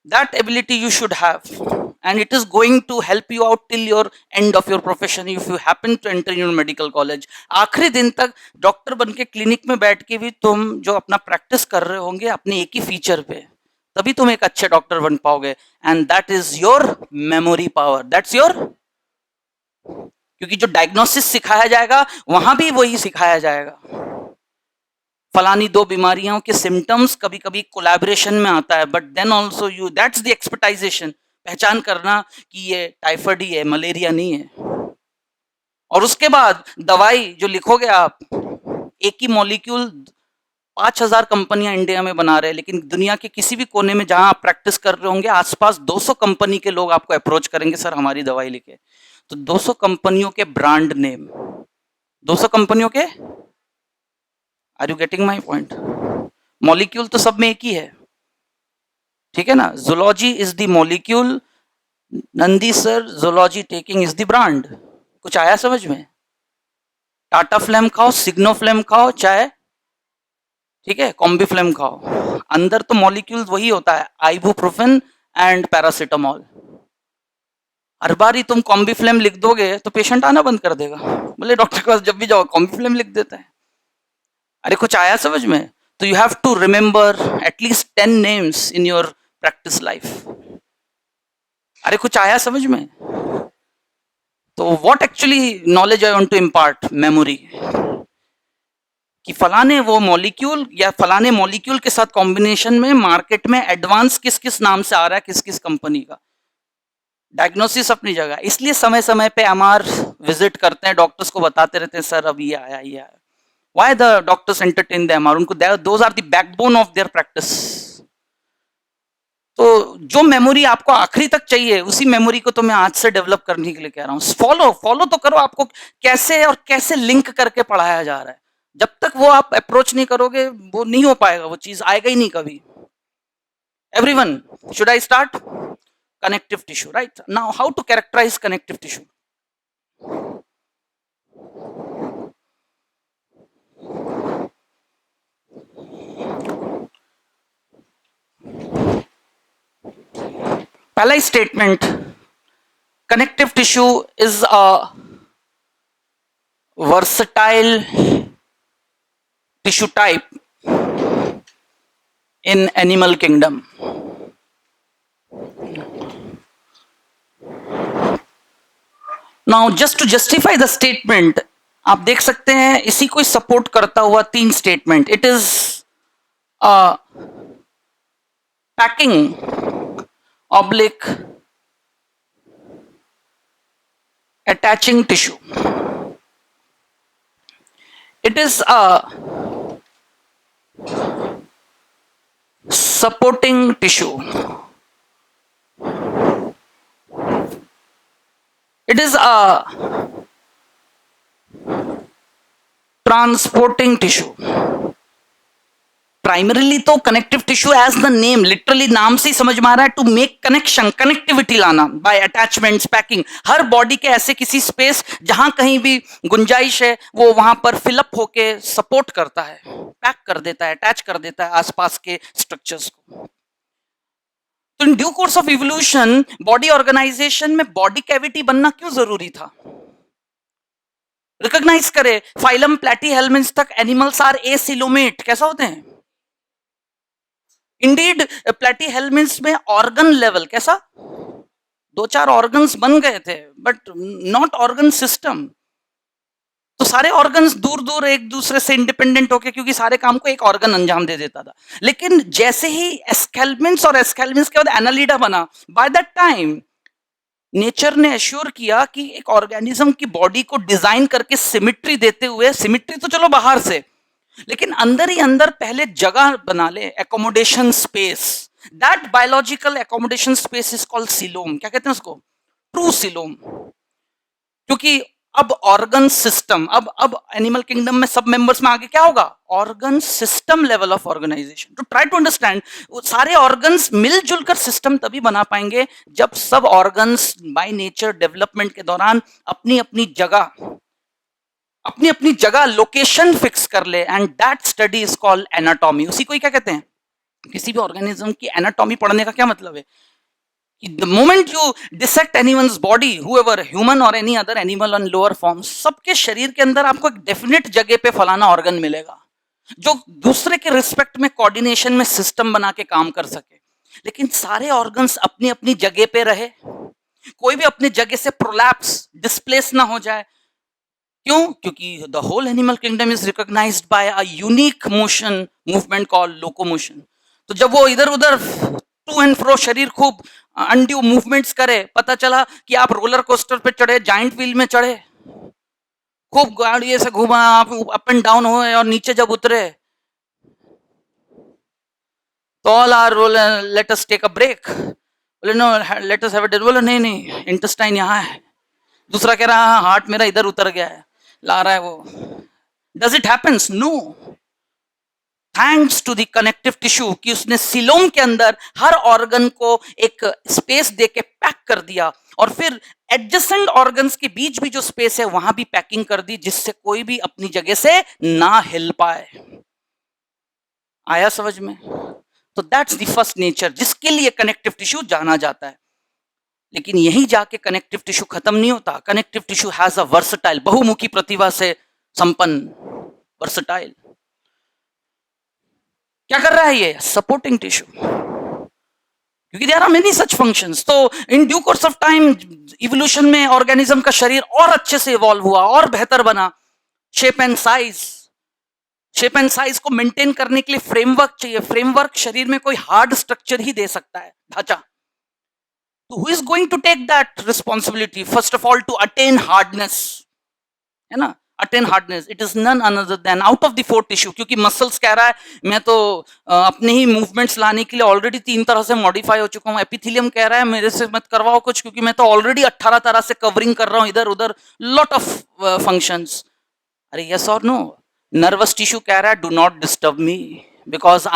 That ability you should have, and it is going to help you out till your end of your profession if you happen to enter your medical college. आखिरी दिन तक doctor बन के क्लिनिक में बैठ के भी तुम जो अपना प्रैक्टिस कर रहे होंगे अपने एक ही फीचर पे, तभी तुम एक अच्छे डॉक्टर बन पाओगे, and that is your memory power, that's your, क्योंकि जो डायग्नोसिस सिखाया जाएगा वहां भी वही सिखाया जाएगा। फलानी दो बीमारियों के सिम्टम्स कभी कभी कोलैबोरेशन में आता है, but then also you, that's the expertisation, पहचान करना कि ये टाइफाइड ही है, मलेरिया नहीं है। और उसके बाद दवाई जो लिखोगे आप, एक ही मॉलिक्यूल 5000 कंपनियां इंडिया में बना रहे हैं, लेकिन दुनिया के किसी भी कोने में जहां आप प्रैक्टिस कर रहे होंगे आसपास 200 कंपनी के लोग आपको अप्रोच करेंगे, सर हमारी दवाई लिखे। तो 200 कंपनियों के ब्रांड नेम, 200 कंपनियों के, are you getting my point? Molecule तो सब में एक ही है, ठीक है ना। Zoology is the molecule, Nandi sir zoology taking is the brand. कुछ आया समझ में? टाटा फ्लेम खाओ, सिग्नो फ्लेम खाओ, चाहे ठीक है कॉम्बी फ्लेम खाओ, अंदर तो मॉलिक्यूल वही होता है, आइबुप्रोफेन एंड पैरासिटामोल। हर बार ही तुम कॉम्बी फ्लेम लिख दोगे तो पेशेंट आना बंद कर देगा, बोले डॉक्टर के पास जब भी जाओ कॉम्बी फ्लेम लिख देता है। अरे कुछ आया समझ में? तो you have to remember at least 10 names in your practice life. अरे कुछ आया समझ में? तो what actually knowledge I want to impart? Memory, कि फलाने वो मॉलिक्यूल या फलाने मॉलिक्यूल के साथ कॉम्बिनेशन में मार्केट में एडवांस किस किस नाम से आ रहा है, किस किस कंपनी का। डायग्नोसिस अपनी जगह, इसलिए समय समय पे एमआर विजिट करते हैं, डॉक्टर्स को बताते रहते हैं सर अब ये आया ये आया। Why the doctors entertain the MR? उनको those are the backbone of their practice. तो जो मेमोरी आपको आखिरी तक चाहिए, उसी मेमोरी को तो मैं आज से डेवलप करने के लिए कह रहा हूँ। फॉलो फॉलो तो करो, आपको कैसे और कैसे लिंक करके पढ़ाया जा रहा है। जब तक वो आप अप्रोच नहीं करोगे वो नहीं हो पाएगा, वो चीज आएगा ही नहीं कभी। Everyone, should I start? Connective tissue, right? Now how to characterise connective tissue? पहला statement, connective tissue is a versatile tissue type in animal kingdom. Now just to justify the statement, आप देख सकते हैं इसी को सपोर्ट करता हुआ 3 statement. It is packing oblique attaching tissue. It is a supporting tissue. It is a transporting tissue. Primarily तो connective tissue as the name, literally नाम से ही समझ में आ रहा है, टू मेक कनेक्शन, कनेक्टिविटी लाना बाय अटैचमेंट्स, पैकिंग। हर बॉडी के ऐसे किसी स्पेस जहां कहीं भी गुंजाइश है वो वहां पर फिलअप होके सपोर्ट करता है, पैक कर देता है, अटैच कर देता है आसपास के स्ट्रक्चर्स को। तो in due course of evolution body organisation में बॉडी कैविटी बनना क्यों जरूरी था? रिकॉग्नाइज करे, फाइलम प्लैटीहेल्मिन्थ्स तक एनिमल्स आर एसिलोमेट। कैसा होते हैं? इंडीड प्लैटीहेल्मिन्थ्स में ऑर्गन लेवल कैसा, 2-4 ऑर्गन्स बन गए थे बट नॉट ऑर्गन सिस्टम। तो सारे ऑर्गन्स दूर दूर एक दूसरे से इंडिपेंडेंट होके, क्योंकि सारे काम को एक ऑर्गन अंजाम दे देता था। लेकिन जैसे ही एस्केल्मिन्थ्स और एस्केल्मिन्थ्स के बाद एनालिडा बना, बाय दैट टाइम नेचर ने एश्योर किया कि एक ऑर्गेनिज्म की बॉडी को डिजाइन करके सिमिट्री देते हुए, सिमिट्री तो चलो बाहर से, लेकिन अंदर ही अंदर पहले जगह बना ले, accommodation space. That biological accommodation space is called coelom. क्या कहते हैं उसको? True coelom. क्योंकि अब ऑर्गन सिस्टम, अब एनिमल किंगडम में सब मेंबर्स में आगे क्या होगा? Organ system level of organisation. To try to understand, सारे ऑर्गन्स मिलजुल कर सिस्टम तभी बना पाएंगे जब सब ऑर्गन्स बाय नेचर डेवलपमेंट के दौरान अपनी अपनी जगह लोकेशन फिक्स कर ले। And that study is called anatomy. उसी को ही क्या कहते हैं? किसी भी ऑर्गेनिज्म की एनाटॉमी पढ़ने का क्या मतलब है? The moment you dissect anyone's body, whoever, human or any other animal on lower forms, सबके शरीर के अंदर आपको एक डेफिनेट जगह पे फलाना ऑर्गन मिलेगा जो दूसरे के रिस्पेक्ट में कोऑर्डिनेशन में सिस्टम बना के काम कर सके। लेकिन सारे ऑर्गन्स अपनी अपनी जगह पे रहे, कोई भी अपनी जगह से प्रोलैप्स, डिस्प्लेस ना हो जाए। क्यों? क्योंकि the whole animal kingdom is recognised by a unique motion movement called locomotion. तो जब वो इधर उधर टू एंड फ्रो शरीर खूब अनड्यू मूवमेंट्स करे, पता चला कि आप रोलर कोस्टर पे चढ़े, जाइंट व्हील में चढ़े, खूब गाड़ी से घूमा, आप अप एंड डाउन हुए और नीचे जब उतरे तो all are roller, let us take a break. बोले no, let us have a dinner. बोले नहीं नहीं, इंटेस्टाइन यहाँ है। दूसरा कह रहा है हार्ट मेरा इधर उतर गया है, ला रहा है वो। Does it happens? No. Thanks to the connective tissue कि उसने सीलोम के अंदर हर ऑर्गन को एक स्पेस देके पैक कर दिया और फिर एडजेसेंट ऑर्गन्स के बीच भी जो स्पेस है वहां भी पैकिंग कर दी जिससे कोई भी अपनी जगह से ना हिल पाए। आया समझ में? तो दैट्स द फर्स्ट नेचर जिसके लिए कनेक्टिव टिश्यू जाना जाता है। लेकिन यही जाके कनेक्टिव टिश्यू खत्म नहीं होता। Connective tissue has a versatile, बहुमुखी प्रतिभा से संपन्न, वर्सटाइल। क्या कर रहा है ये? सपोर्टिंग टिश्यू, क्योंकि there are many such functions. तो in due course of time evolution में ऑर्गेनिज्म का शरीर और अच्छे से इवॉल्व हुआ और बेहतर बना। Shape and size, shape and size को मेंटेन करने के लिए फ्रेमवर्क चाहिए। फ्रेमवर्क शरीर में कोई हार्ड स्ट्रक्चर ही दे सकता है, ढांचा। तो who is going to take that responsibility? First of all to attain hardness, है ना, attain hardness. It is none another than out of the four tissue, क्योंकि मसल्स कह रहा है मैं तो अपने ही मूवमेंट्स लाने के लिए ऑलरेडी 3 तरह से मॉडिफाई हो चुका हूं। एपिथेलियम कह रहा है मेरे से मत करवाओ कुछ, क्योंकि मैं तो ऑलरेडी 18 तरह से कवरिंग कर रहा हूं इधर उधर, लॉट ऑफ फंक्शंस। अरे यस और नो? नर्वस टिश्यू कह रहा है do not disturb me because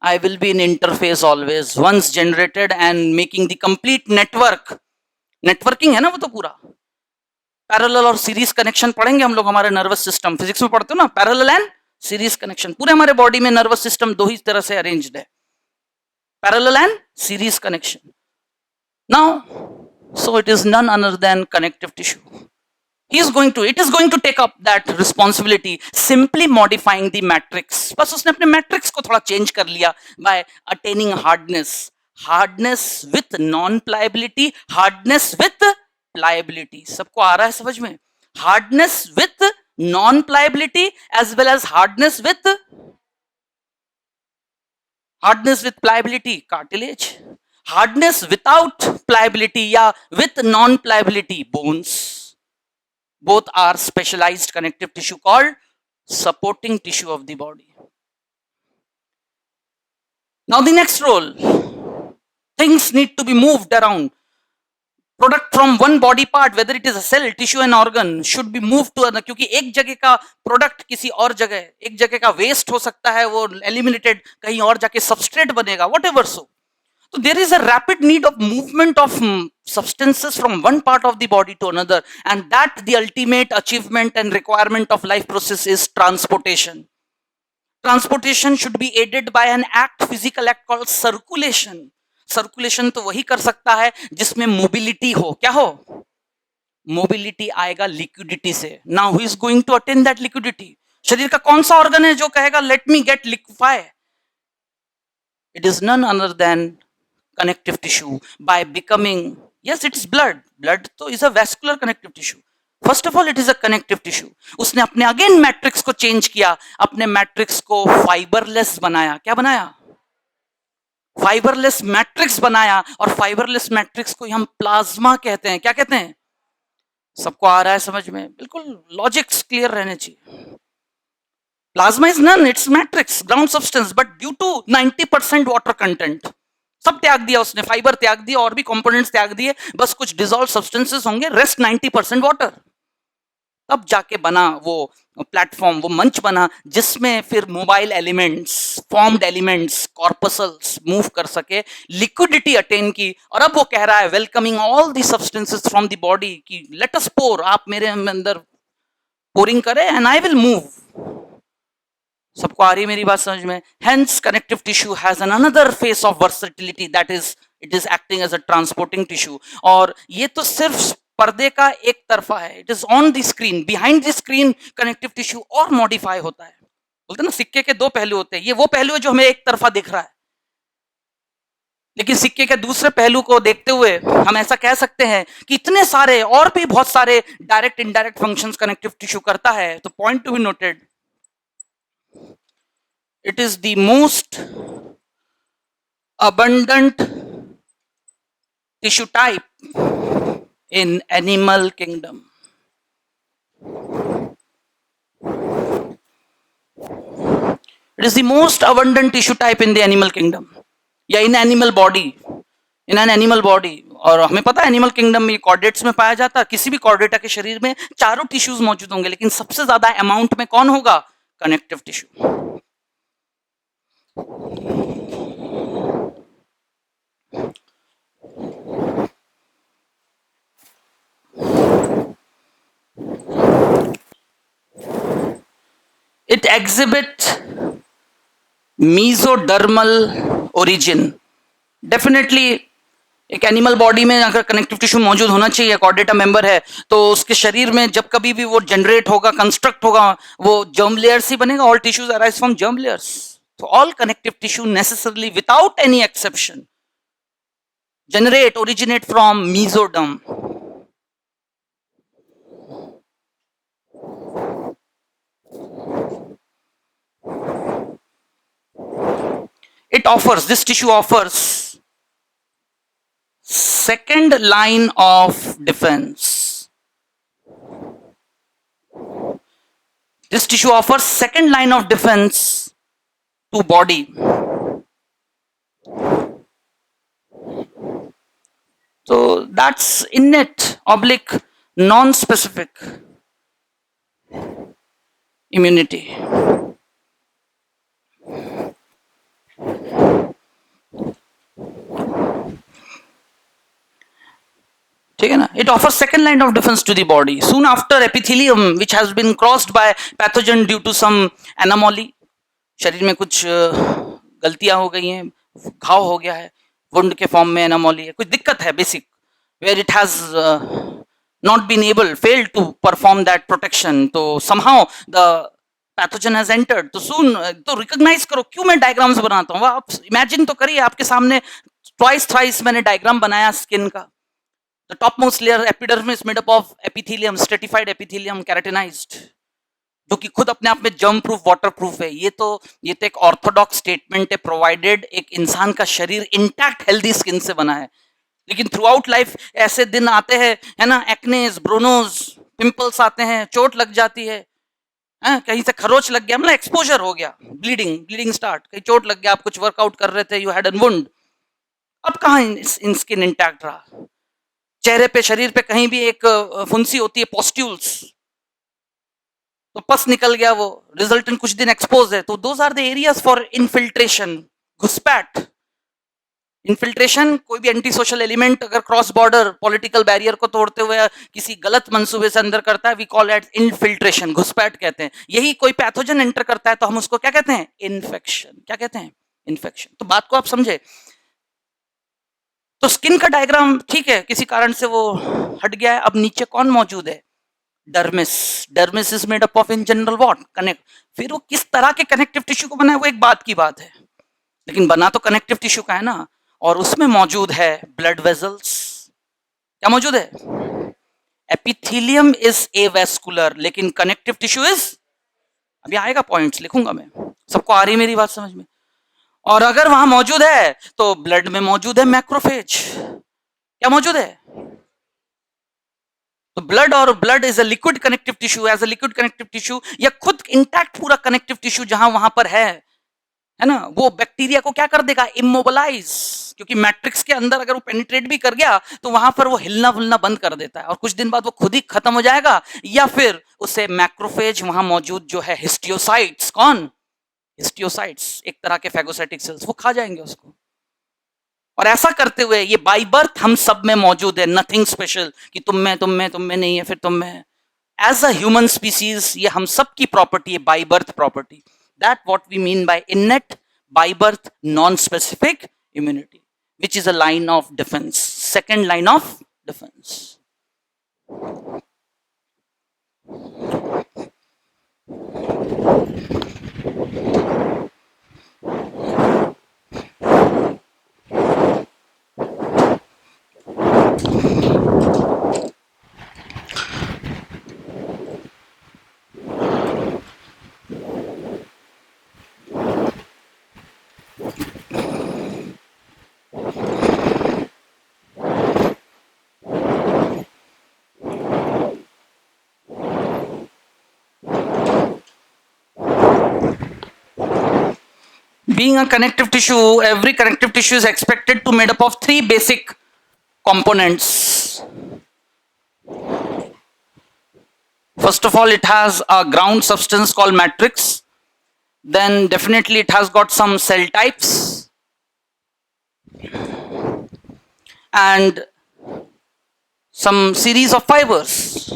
I will be in interface always, once generated and making the complete network. Networking है ना वो तो पूरा। पैरेलल और सीरीज कनेक्शन पढ़ेंगे हम लोग, हमारे नर्वस सिस्टम फिजिक्स में पढ़ते हो ना, पैरेलल एंड सीरीज कनेक्शन। पूरे हमारे बॉडी में नर्वस सिस्टम दो ही तरह से अरेंज्ड है, parallel and series connection. Now so it is none other than connective tissue. It is going to take up that responsibility, simply modifying the matrix. बस उसने अपने मैट्रिक्स को थोड़ा चेंज कर लिया by attaining hardness with non pliability, hardness with pliability. सबको आ रहा है समझ में? Hardness with non pliability as well as hardness with pliability, cartilage. Hardness without pliability या with non pliability, bones. Both are specialized connective tissue called supporting tissue of the body. Now the next role, things need to be moved around. Product from one body part, whether it is a cell, tissue and organ, should be moved to another. क्योंकि एक जगह का product किसी और जगह, एक जगह का वेस्ट हो सकता है वो एलिमिनेटेड, कहीं और जाके सबस्ट्रेट बनेगा, whatever so. So there is a rapid need of movement of substances from one part of the body to another, and that the ultimate achievement and requirement of life process is transportation. Transportation should be aided by an physical act called circulation. Circulation तो वही कर सकता है जिसमें mobility हो। क्या हो? Mobility आएगा लिक्विडिटी से। Now who is going to attain that liquidity? शरीर का कौन सा ऑर्गन है जो कहेगा let me get liquefy? It is none other than connective tissue by becoming, yes it is blood तो is a vascular connective tissue. First of all it is a connective tissue. उसने अपने again matrix को change किया, अपने matrix को फाइबरलेस बनाया। क्या बनाया? फाइबरलेस मैट्रिक्स बनाया, और फाइबरलेस मैट्रिक्स को हम प्लाज्मा कहते हैं। क्या कहते हैं? सबको आ रहा है समझ में? बिल्कुल लॉजिक्स क्लियर रहने चाहिए। Plasma is none, it's matrix, ground substance, but due to 90% water content सब त्याग दिया उसने, फाइबर त्याग दिया और भी कंपोनेंट्स त्याग दिए, बस कुछ डिसॉल्व सब्सटेंसेस होंगे, रेस्ट 90% वाटर। तब जाके बना वो प्लेटफॉर्म, वो मंच बना जिसमें फिर mobile elements, formed elements, corpuscles move कर सके, लिक्विडिटी अटेन की। और अब वो कह रहा है welcoming all the substances from the body की लेट अस पोर, आप मेरे अंदर पोरिंग करें एंड आई विल मूव। सबको आ रही मेरी बात समझ में? Hence connective tissue has another face of versatility, that is it is acting as a transporting tissue. और ये तो सिर्फ पर्दे का एक तरफा है, it is on the screen, behind the screen connective tissue और modify होता है। बोलते ना सिक्के के दो पहलू होते हैं, ये वो पहलू है जो हमें एक तरफा दिख रहा है, लेकिन सिक्के के दूसरे पहलू को देखते हुए हम ऐसा कह सकते हैं कि इतने सारे और भी बहुत सारे direct indirect functions connective tissue करता है। तो point to be noted, it is the most abundant tissue type in animal kingdom. It is the most abundant tissue type in the animal kingdom या in animal body, in an animal body. और हमें पता है animal kingdom में chordates में पाया जाता है। किसी भी कॉर्डेटा के शरीर में चारों टिश्यूज मौजूद होंगे, लेकिन सबसे ज्यादा अमाउंट में कौन होगा? Connective tissue. It exhibit mesodermal origin. Definitely एक एनिमल बॉडी में अगर कनेक्टिव टिश्यू मौजूद होना चाहिए, कॉर्डेटा मेंबर है, तो उसके शरीर में जब कभी भी वो जनरेट होगा, कंस्ट्रक्ट होगा, वो जर्म लेयर्स ही बनेगा. All tissues arise from germ layers. So all connective tissue necessarily, without any exception, originate from mesoderm. This tissue offers second line of defense. This tissue offers second line of defense to body. So that's innate oblique non-specific immunity. It offers second line of defense to the body. Soon after, epithelium, which has been crossed by pathogen due to some anomaly, शरीर में कुछ गलतियां हो गई हैं, घाव हो गया है, वुंड के फॉर्म में एनामोली है, कुछ दिक्कत है basic, where it has not been failed to perform that protection. तो somehow the pathogen has entered. तो सुन, तो रिकॉग्नाइज करो. क्यों मैं डायग्राम्स बनाता हूँ, आप इमेजिन तो करिए. आपके सामने ट्वाइस थ्राइस मैंने डायग्राम बनाया स्किन का. The top most layer epidermis made up of epithelium, stratified epithelium, keratinised, जो कि खुद अपने आप में जर्म प्रूफ, वाटर प्रूफ है. ये तो एक ऑर्थोडॉक्स स्टेटमेंट है, प्रोवाइडेड एक इंसान का शरीर इंटैक्ट हेल्दी स्किन से बना है. लेकिन थ्रू आउट लाइफ ऐसे दिन आते हैं, है ना, एक्नेस, ब्रोनोज, पिंपल्स आते हैं, चोट लग जाती है, कहीं से खरोच लग गया, मतलब एक्सपोजर हो गया, ब्लीडिंग स्टार्ट, कहीं चोट लग गया, आप कुछ वर्कआउट कर रहे थे, यू हैड एन वुंड. अब कहाँ इन स्किन इंटैक्ट रहा. चेहरे पे, शरीर पे कहीं भी एक फुंसी होती है, पॉस्ट्यूल्स, तो पस निकल गया, वो रिजल्टेंट कुछ दिन एक्सपोज है. तो those are the areas for infiltration, घुसपैठ. इन्फिल्ट्रेशन, कोई भी एंटी सोशल एलिमेंट अगर क्रॉस बॉर्डर पॉलिटिकल बैरियर को तोड़ते हुए किसी गलत मंसूबे से अंदर करता है, वी कॉल इट इन्फिल्ट्रेशन, घुसपैठ कहते हैं. यही कोई पैथोजन एंटर करता है तो हम उसको क्या कहते हैं, इन्फेक्शन. क्या कहते हैं, इन्फेक्शन. तो बात को आप समझे. तो स्किन का डायग्राम ठीक है, किसी कारण से वो हट गया है. अब नीचे कौन मौजूद है, dermis. Dermis is made up of in general what, connect. फिर वो किस तरह के कनेक्टिव टिश्यू को बना है वो एक बात की बात है, लेकिन बना तो कनेक्टिव टिश्यू का है ना. और उसमें मौजूद है ब्लड वेजल्स. क्या मौजूद है, एपिथेलियम इज एवेस्कुलर, लेकिन कनेक्टिव टिश्यू इज, अभी आएगा, पॉइंट्स लिखूंगा मैं. सबको आ रही मेरी बात समझ में. और अगर वहां मौजूद है तो ब्लड में मौजूद है मैक्रोफेज. क्या मौजूद है, तो ब्लड, और blood is a liquid connective tissue. As a liquid connective tissue, या खुद इंटैक्ट पूरा कनेक्टिव टिश्यू जहां वहां पर है ना, वो बैक्टीरिया को क्या कर देगा, इमोबलाइज. क्योंकि मैट्रिक्स के अंदर अगर वो पेनिट्रेट भी कर गया तो वहां पर वो हिलना फुलना बंद कर देता है, और कुछ दिन बाद वो खुद ही खत्म हो जाएगा. या फिर उसे मैक्रोफेज, वहां मौजूद जो है हिस्टियोसाइट्स, कौन, हिस्टियोसाइट्स, एक तरह के फैगोसाइटिक सेल्स, वो खा जाएंगे उसको. और ऐसा करते हुए ये बाय बर्थ हम सब में मौजूद है, नथिंग स्पेशल कि तुम में नहीं है, फिर तुम में है. एज अ ह्यूमन स्पीसीज ये हम सब की प्रॉपर्टी है, by birth property. That what we mean by innate, by birth, non specific immunity, which is a line of defense, second line of defense. Being a connective tissue, every connective tissue is expected to made up of three basic components. First of all, it has a ground substance called matrix. then definitely it has got some cell types and some series of fibers.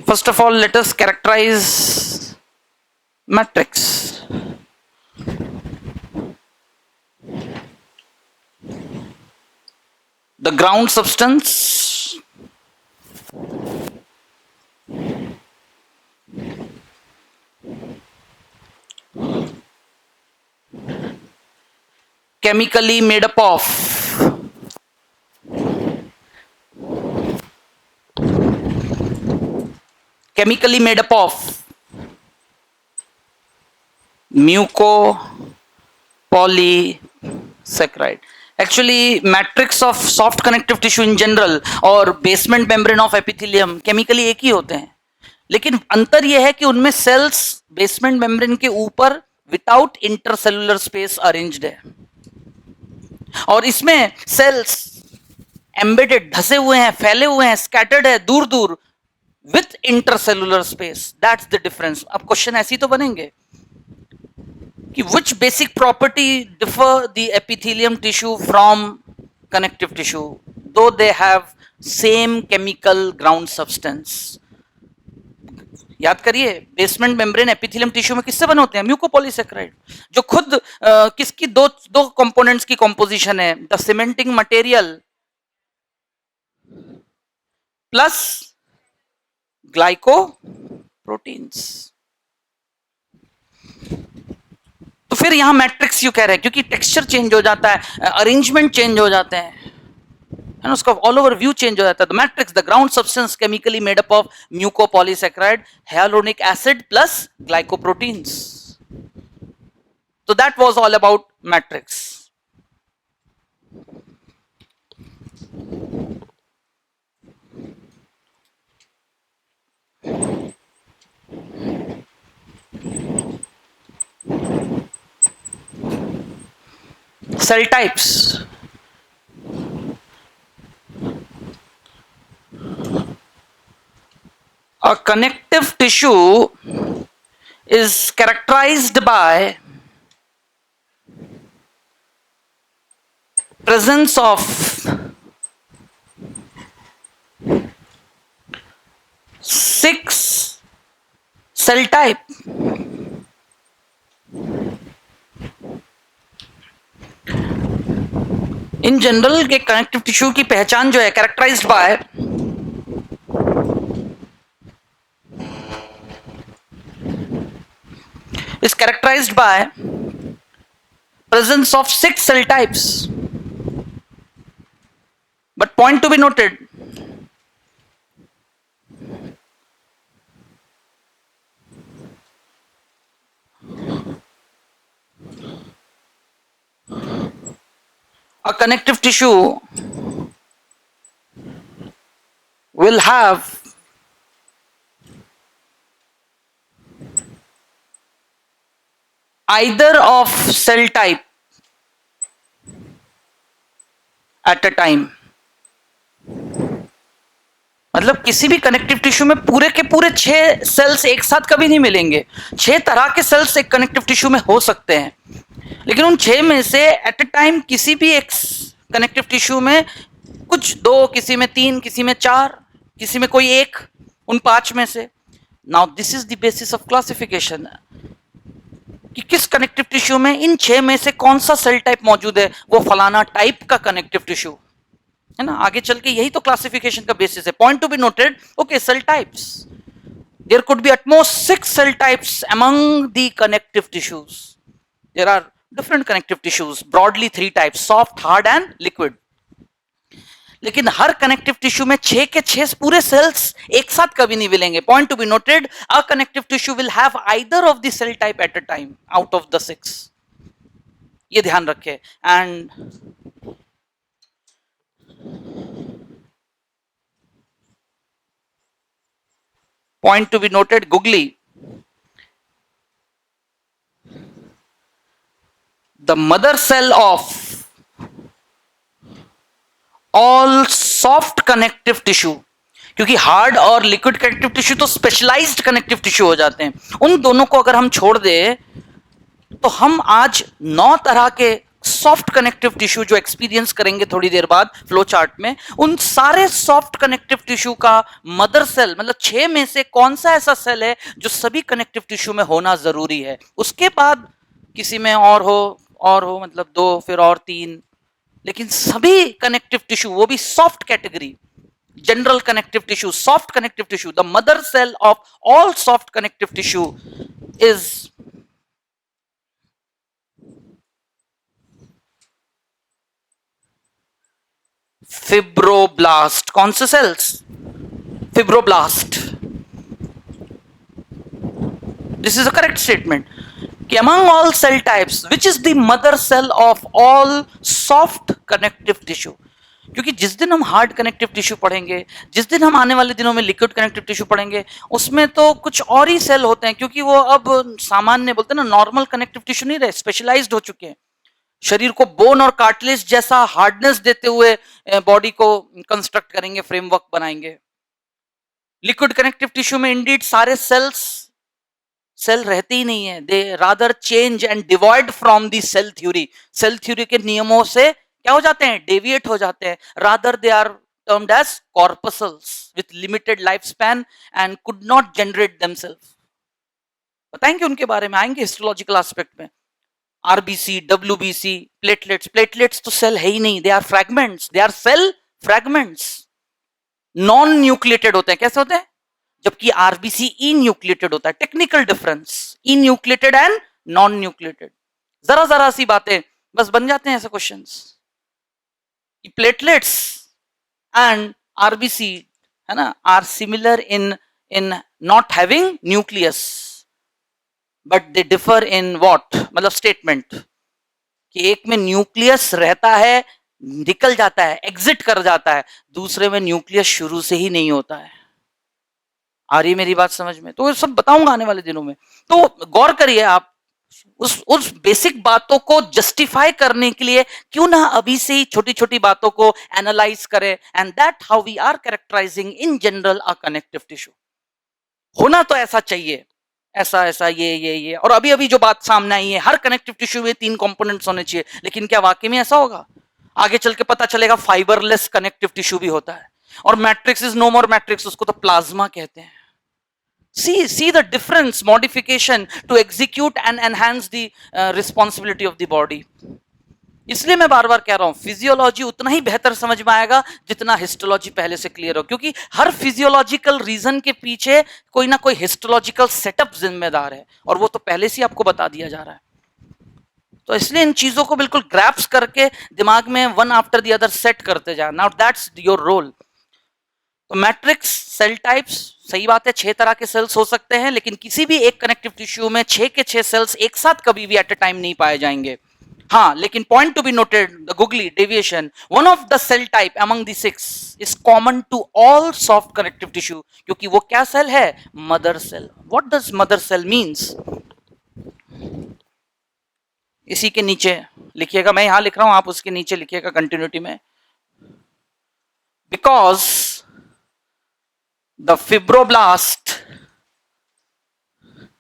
First of all, let us characterize matrix. The ground substance chemically made up of mucopolysaccharide. Actually, matrix of soft connective tissue in general और basement membrane of epithelium chemically एक ही होते हैं, लेकिन अंतर यह है कि उनमें सेल्स बेसमेंट मेम्ब्रेन के ऊपर विदाउट इंटरसेलुलर स्पेस अरेंज्ड है और इसमें सेल्स एम्बेडेड धसे हुए हैं, फैले हुए हैं, स्कैटर्ड है दूर दूर with intercellular space. That's the difference. अब क्वेश्चन ऐसी तो बनेंगे कि which basic property differ the epithelium tissue from connective tissue though they have same chemical ground substance. याद करिए, बेसमेंट मेम्ब्रेन एपिथेलियम टिश्यू में किससे बने होते हैं? म्यूकोपॉलीसेक्राइड, जो खुद किसकी दो दो कंपोनेंट्स की कंपोजिशन है, the cementing material plus glycoproteins. तो फिर यहां मैट्रिक्स क्यों कह रहे हैं? क्योंकि टेक्सचर चेंज हो जाता है, अरेंजमेंट चेंज हो जाते हैं, है ना, उसका ऑल ओवर व्यू चेंज हो जाता है. The matrix the ground substance chemically made up of mucopolysaccharide hyaluronic acid plus glycoproteins. So that was all about matrix. Cell types. A connective tissue is characterized by presence of six cell type. In general के connective tissue की पहचान जो है characterised by is characterized by presence of 6 cell types. But point to be noted, a connective tissue will have either of cell type at a time. मतलब किसी भी connective tissue में पूरे के पूरे 6 सेल्स एक साथ कभी नहीं मिलेंगे. 6 तरह के सेल्स एक कनेक्टिव टिश्यू में हो सकते हैं, लेकिन उन 6 में से एट अ टाइम किसी भी एक कनेक्टिव टिश्यू में कुछ 2, किसी में 3, किसी में 4, किसी में कोई एक, उन 5 में से. Now this is the basis of classification कि किस कनेक्टिव टिश्यू में इन 6 में से कौन सा सेल टाइप मौजूद है, वो फलाना टाइप का कनेक्टिव टिश्यू है ना. आगे चल के यही तो क्लासिफिकेशन का बेसिस है. Point to be noted, okay, cell types, there could be at most 6 cell types among the connective tissues. There are different connective tissues, broadly 3 types: soft, hard and liquid. लेकिन हर connective tissue में 6 के 6 पूरे sales एक साथ कभी नहीं मिलेंगे. Point to be noted, a connective tissue will have either of the cell type at a time out of the 6. ये ध्यान रखें. And point to be noted, googly, the mother cell of all soft connective tissue, क्योंकि hard और liquid connective tissue तो specialised connective tissue हो जाते हैं, उन दोनों को अगर हम छोड़ दें तो हम आज 9 तरह के सॉफ्ट कनेक्टिव टिश्यू जो एक्सपीरियंस करेंगे थोड़ी देर बाद फ्लो चार्ट में, उन सारे सॉफ्ट कनेक्टिव टिश्यू का मदर सेल मतलब 6 में से कौन सा ऐसा सेल है जो सभी कनेक्टिव टिश्यू में होना जरूरी है, उसके बाद किसी में और हो मतलब 2 फिर और 3, लेकिन सभी कनेक्टिव टिश्यू वो भी soft category, general connective tissue, soft connective tissue, the mother cell of all soft connective tissue is fibroblast. कौन से cells? Fibroblast. This is a correct statement. कि among all cell types, which is the mother cell of all soft connective tissue? क्योंकि जिस दिन हम hard connective tissue पढ़ेंगे, जिस दिन हम आने वाले दिनों में लिक्विड कनेक्टिव टिश्यू पढ़ेंगे, उसमें तो कुछ और ही सेल होते हैं, क्योंकि वो अब सामान्य बोलते हैं ना नॉर्मल कनेक्टिव टिश्यू नहीं रहे, स्पेशलाइज्ड हो चुके हैं, शरीर को बोन और कार्टिलेज जैसा हार्डनेस देते हुए बॉडी को कंस्ट्रक्ट करेंगे, फ्रेमवर्क बनाएंगे। लिक्विड कनेक्टिव टिश्यू में इंडीड सारे सेल रहते ही नहीं है, they rather change and divide from the cell theory, cell theory के नियमों से क्या हो जाते हैं, डेविएट हो जाते हैं, rather they are termed as corpuscles with limited life span and could not generate themselves. बताएंगे उनके बारे में, आएंगे हिस्टोलॉजिकल एस्पेक्ट में। आरबीसी, डब्ल्यूबीसी, प्लेटलेट्स, प्लेटलेट्स तो सेल है ही नहीं, they are fragments, they are cell fragments, non nucleated होते हैं। कैसे होते हैं? जबकि आरबीसी ई न्यूक्लिएटेड होता है। Technical difference, E nucleated and non nucleated, जरा जरा सी बातें बस बन जाते हैं ऐसे क्वेश्चंस। प्लेटलेट्स एंड आरबीसी है ना are similar in not having nucleus, but they differ in what, मतलब स्टेटमेंट कि एक में न्यूक्लियस रहता है, निकल जाता है, एग्जिट कर जाता है, दूसरे में न्यूक्लियस शुरू से ही नहीं होता है। आ रही मेरी बात समझ में? तो सब बताऊंगा आने वाले दिनों में, तो गौर करिए आप उस बेसिक बातों को जस्टिफाई करने के लिए क्यों ना अभी से ही छोटी छोटी बातों को एनालाइज करें, and that how we are characterising in general a connective tissue. होना तो ऐसा चाहिए, ऐसा ऐसा ये, और अभी अभी जो बात सामने आई है, हर कनेक्टिव टिश्यू में 3 कंपोनेंट्स होने चाहिए, लेकिन क्या वाकई में ऐसा होगा? आगे चल के पता चलेगा फाइबरलेस कनेक्टिव टिश्यू भी होता है, और matrix is no more matrix, उसको तो प्लाज्मा कहते हैं। See the difference, modification to execute and enhance the responsibility of the body. इसलिए मैं बार बार कह रहा हूं फिजियोलॉजी उतना ही बेहतर समझ में आएगा जितना हिस्टोलॉजी पहले से क्लियर हो, क्योंकि हर फिजियोलॉजिकल रीजन के पीछे कोई ना कोई हिस्टोलॉजिकल सेटअप जिम्मेदार है, और वो तो पहले से आपको बता दिया जा रहा है। तो इसलिए इन चीजों को बिल्कुल ग्रैप्स करके दिमाग में one after the other set करते जाए। Now that's your role. तो मैट्रिक्स, सेल टाइप्स, सही बात है 6 तरह के सेल्स हो सकते हैं, लेकिन किसी भी एक कनेक्टिव टिश्यू में 6 के 6 सेल्स एक साथ कभी भी एट अ टाइम नहीं पाए जाएंगे। हाँ, लेकिन point to be noted, the googly deviation, one of the cell type among the 6 is common to all soft connective tissue, क्योंकि वो क्या सेल है? Mother cell. What does mother cell means? इसी के नीचे लिखिएगा, मैं यहां लिख रहा हूं, आप उसके नीचे लिखिएगा कंटिन्यूटी में। Because the fibroblast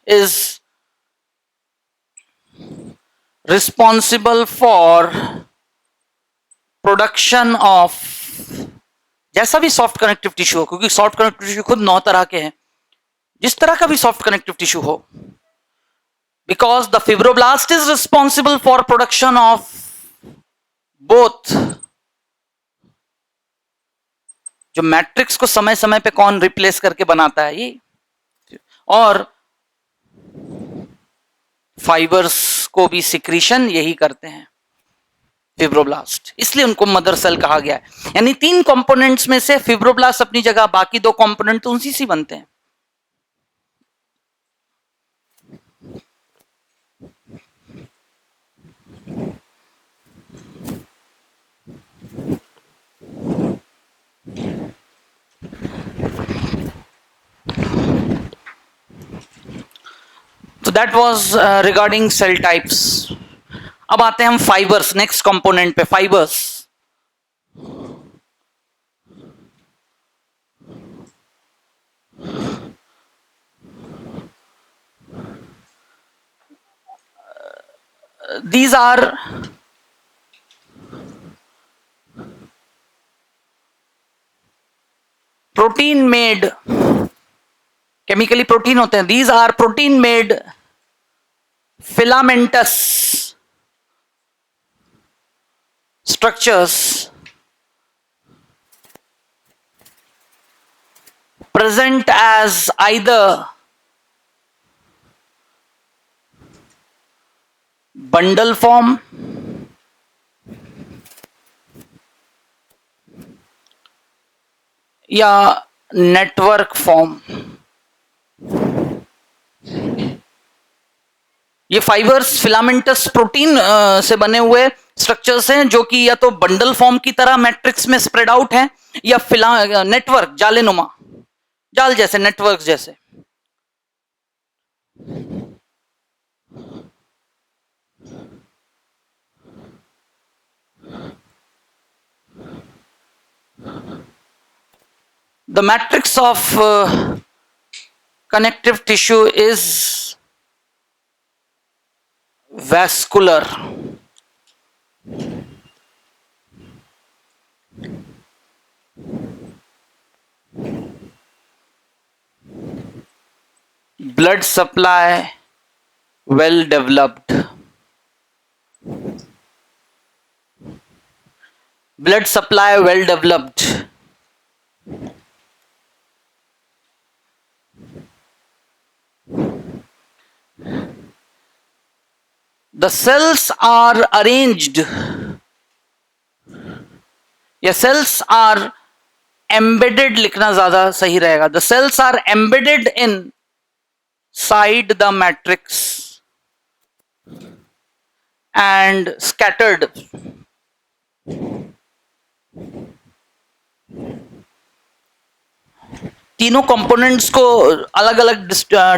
is responsible for production of, जैसा भी सॉफ्ट कनेक्टिव टिश्यू हो, क्योंकि सॉफ्ट कनेक्टिव टिश्यू खुद 9 तरह के हैं, जिस तरह का भी सॉफ्ट कनेक्टिव टिश्यू हो, because the fibroblast is responsible for production of both, जो मैट्रिक्स को समय समय पे कौन रिप्लेस करके बनाता है, ये, और फाइबर्स को भी सिक्रीशन यही करते हैं फिब्रोब्लास्ट, इसलिए उनको मदर सेल कहा गया है। यानी 3 कंपोनेंट्स में से फिब्रोब्लास्ट अपनी जगह, बाकी 2 कंपोनेंट तो उसी से बनते हैं। So that was regarding cell types. अब आते हैं हम फाइबर्स, नेक्स्ट कंपोनेंट पे, fibres. These are protein made, chemically protein होते हैं। These are protein made filamentous structures present as either bundle form या नेटवर्क फॉर्म। ये फाइबर्स फिलामेंटस प्रोटीन से बने हुए स्ट्रक्चर्स हैं जो कि या तो बंडल फॉर्म की तरह मैट्रिक्स में स्प्रेड आउट हैं या नेटवर्क, जालेनुमा, जाल जैसे, नेटवर्क जैसे। The matrix of connective tissue is vascular. Blood supply well developed. Blood supply well developed. The cells are arranged, या cells are embedded लिखना ज्यादा सही रहेगा। The cells are embedded inside the matrix and scattered. तीनों components को अलग अलग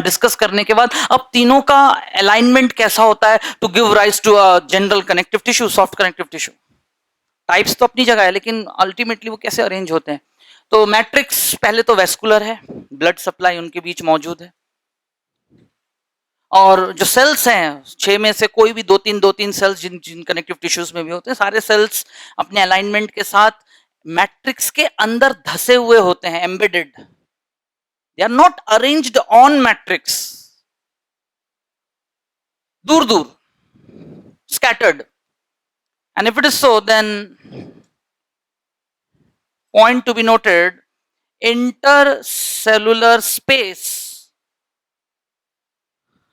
discuss करने के बाद अब तीनों का अलाइनमेंट कैसा होता है to give rise to a general connective tissue, soft connective tissue. Types तो अपनी जगह है लेकिन अल्टीमेटली वो कैसे अरेंज होते हैं। तो मैट्रिक्स पहले तो वेस्कुलर है, ब्लड सप्लाई उनके बीच मौजूद है, और जो सेल्स हैं 6 में से कोई भी दो तीन सेल्स जिन कनेक्टिव टिश्यूज में भी होते हैं, सारे सेल्स अपने अलाइनमेंट के साथ मैट्रिक्स के अंदर धसे हुए होते हैं, embedded. They are not arranged on matrix. दूर दूर, scattered. And if it is so, then point to be noted, intercellular space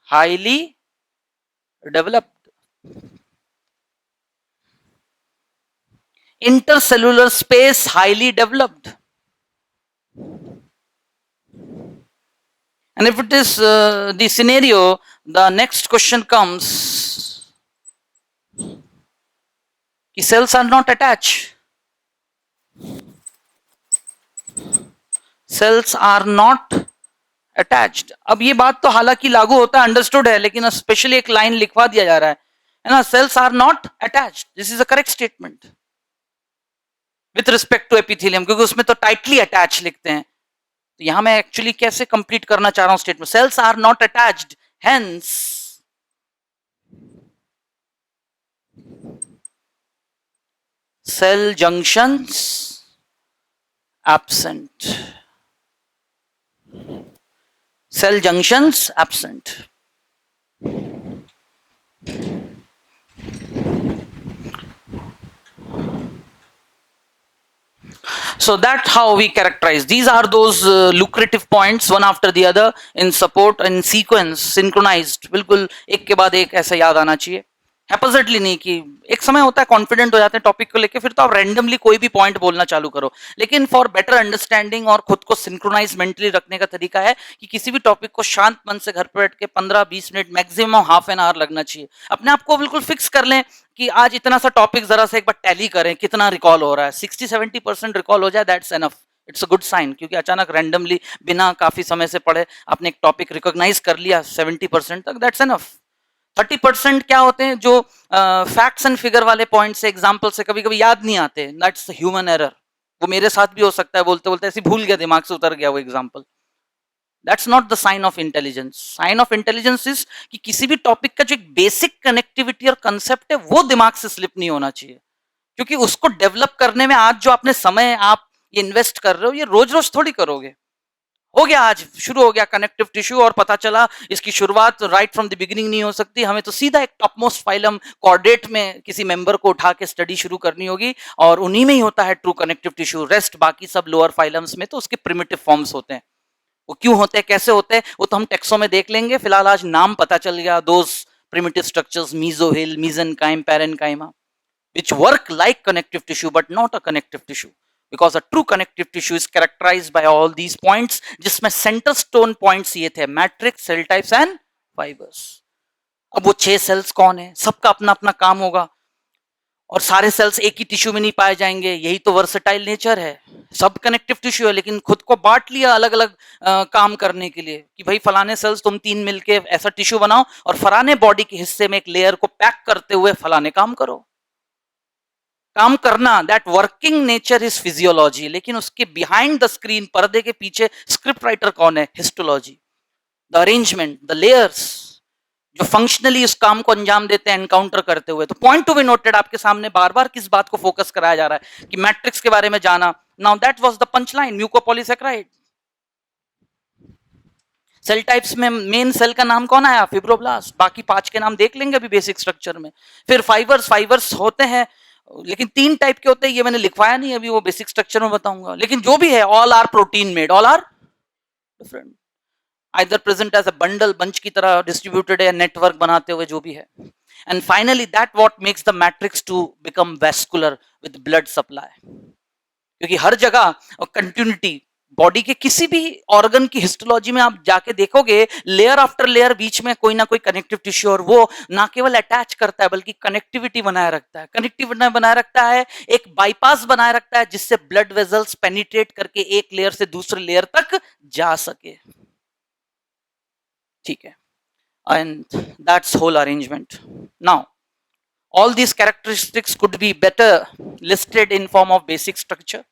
highly developed. Intercellular space highly developed. And if it is the scenario, the next question comes, कि cells are not attached. Cells are not attached. अब ये बात तो हालांकि लागू होता है, understood है, लेकिन स्पेशली एक लाइन लिखवा दिया जा रहा है ना, cells are not attached. This is a correct statement with respect to epithelium, क्योंकि उसमें तो tightly attached लिखते हैं। तो यहां मैं एक्चुअली कैसे कंप्लीट करना चाह रहा हूं statement, cells are not attached, hence cell junctions absent, cell junctions absent. So that's how we characterize. These are those lucrative points, one after the other, in support and sequence, synchronized. बिल्कुल एक के बाद एक ऐसा याद आना चाहिए, हैपोजिटली नहीं कि एक समय होता है कॉन्फिडेंट हो जाते हैं टॉपिक को लेके, फिर तो आप रैंडमली कोई भी पॉइंट बोलना चालू करो। लेकिन फॉर बेटर अंडरस्टैंडिंग और खुद को सिंक्रोनाइज मेंटली रखने का तरीका है कि किसी भी टॉपिक को शांत मन से घर पर बैठ के 15-20 minute, maximum half an hour लगना चाहिए। अपने आप को बिल्कुल फिक्स कर लें कि आज इतना सा टॉपिक जरा से एक बार टैली करें, कितना रिकॉल हो रहा है। 60-70% रिकॉल हो जाए, that's enough, it's a good sign. क्योंकि अचानक रैंडमली बिना काफी समय से पढ़े आपने एक टॉपिक रिकॉग्नाइज कर लिया 70% तक, दैट्स एनफ। 30% क्या होते हैं जो फैक्ट्स एंड फिगर वाले पॉइंट्स से, एग्जाम्पल से कभी कभी याद नहीं आते, दैट्स ह्यूमन एरर। वो मेरे साथ भी हो सकता है, बोलते बोलते ऐसे भूल गया, दिमाग से उतर गया वो example. That's not the sign of intelligence. Sign of intelligence is कि किसी भी टॉपिक का जो एक बेसिक कनेक्टिविटी और कंसेप्ट है वो दिमाग से स्लिप नहीं होना चाहिए, क्योंकि उसको डेवलप करने में आज जो आपने समय आप इन्वेस्ट कर रहे हो, ये रोज रोज थोड़ी करोगे। हो गया, आज शुरू हो गया कनेक्टिव टिश्यू और पता चला इसकी शुरुआत राइट फ्रॉम द बिगिनिंग नहीं हो सकती, हमें तो सीधा एक टॉप मोस्ट फाइलम कॉर्डेट में किसी मेंबर को उठा के स्टडी शुरू करनी होगी, और उन्हीं में ही होता है ट्रू कनेक्टिव टिश्यू। रेस्ट बाकी सब लोअर फाइलम्स में तो उसके प्रिमिटिव फॉर्म्स होते हैं। वो क्यों होते हैं, कैसे होते हैं, वो तो हम टेक्सों में देख लेंगे। फिलहाल आज नाम पता चल गया, those primitive structures, mesohyl, mesenchyme, parenchyma, which work like connective tissue but not a connective tissue, because a true connective tissue is characterized by all these points, जिसमें सेंटर स्टोन पॉइंट्स ये थे, matrix, cell types and fibres. अब वो 6 sales कौन है, सबका अपना अपना काम होगा, और सारे सेल्स एक ही टिश्यू में नहीं पाए जाएंगे, यही तो वर्सेटाइल नेचर है। सब कनेक्टिव टिश्यू है लेकिन खुद को बांट लिया अलग अलग काम करने के लिए, कि भाई फलाने सेल्स तुम 3 मिलके ऐसा टिश्यू बनाओ और फलाने बॉडी के हिस्से में एक लेयर को पैक करते हुए फलाने काम करो। काम करना, that working nature is physiology, लेकिन उसके बिहाइंड द स्क्रीन, पर्दे के पीछे स्क्रिप्ट राइटर कौन है, histology. The arrangement, the layers, जो फंक्शनली उस काम को अंजाम देते हैं एनकाउंटर करते हुए। तो पॉइंट टू बी नोटेड, आपके सामने बार बार किस बात को फोकस कराया जा रहा है कि मैट्रिक्स के बारे में जाना। Now that was the punch line, mucopolysaccharide. Cell types में मेन सेल का नाम कौन आया, फिब्रोब्लास्ट। बाकी 5 के नाम देख लेंगे अभी बेसिक स्ट्रक्चर में। फिर फाइबर्स, फाइबर्स होते हैं लेकिन 3 टाइप के होते हैं, ये मैंने लिखवाया नहीं अभी, वो बेसिक स्ट्रक्चर में बताऊंगा। लेकिन जो भी है, all are protein made, all are different, either present as a bundle, bunch की तरह डिस्ट्रीब्यूटेड है, नेटवर्क बनाते हुए, जो भी है। And finally that what makes the matrix to become vascular with blood supply, क्योंकि हर जगह कंटिन्यूटी, बॉडी के किसी भी ऑर्गन की हिस्टोलॉजी में आप जाके देखोगे, लेयर आफ्टर लेयर बीच में कोई ना कोई कनेक्टिव टिश्यू, और वो ना केवल अटैच करता है बल्कि कनेक्टिविटी बनाए रखता है। कनेक्टिविटी बनाए रखता है, एक बाईपास बनाए रखता है जिससे ब्लड वेजल्स पेनिट्रेट करके एक लेयर से दूसरे लेयर तक जा सके। ठीक है, and that's whole arrangement. Now all these characteristics could be better listed in form of basic structure.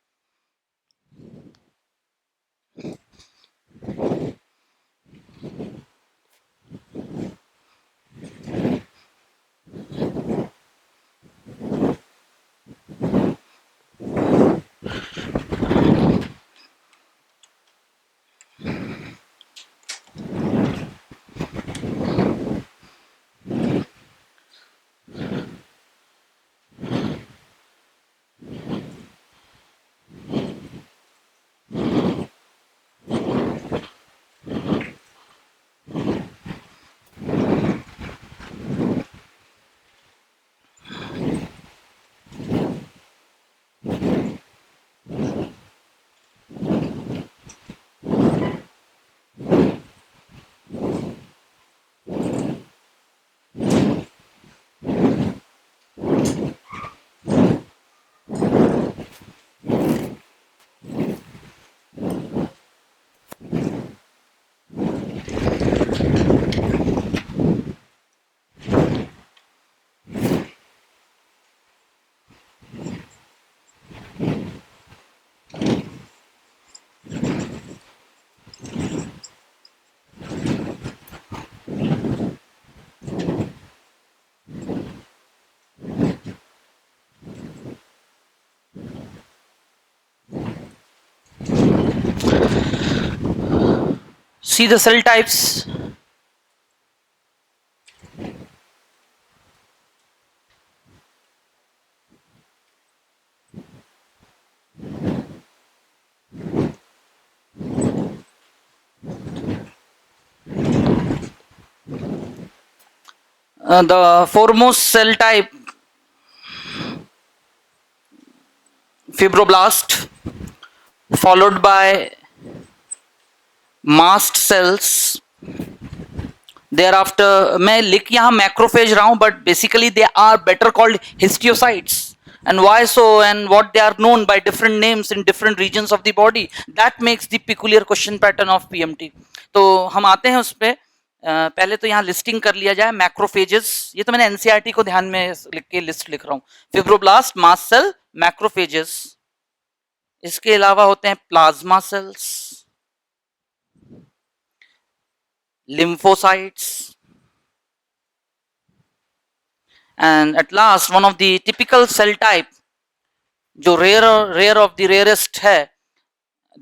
See the cell types. The foremost cell type, fibroblast, followed by mast cells. Thereafter, मैं लिख यहाँ macrophage रहा हूँ, but basically they are better called histiocytes. And why so, and what they are known by different names in different regions of the body. That makes the peculiar question pattern of PMT. तो हम आते हैं उस पे, पहले तो यहाँ listing कर लिया जाए। मैक्रोफेजेस, ये तो मैंने एनसीईआरटी को ध्यान में लिख के लिस्ट लिख रहा हूँ। Fibroblast, mast cell, macrophages. इसके अलावा होते हैं plasma cells, lymphocytes, and at last one of the typical cell type जो rare of the rarest है,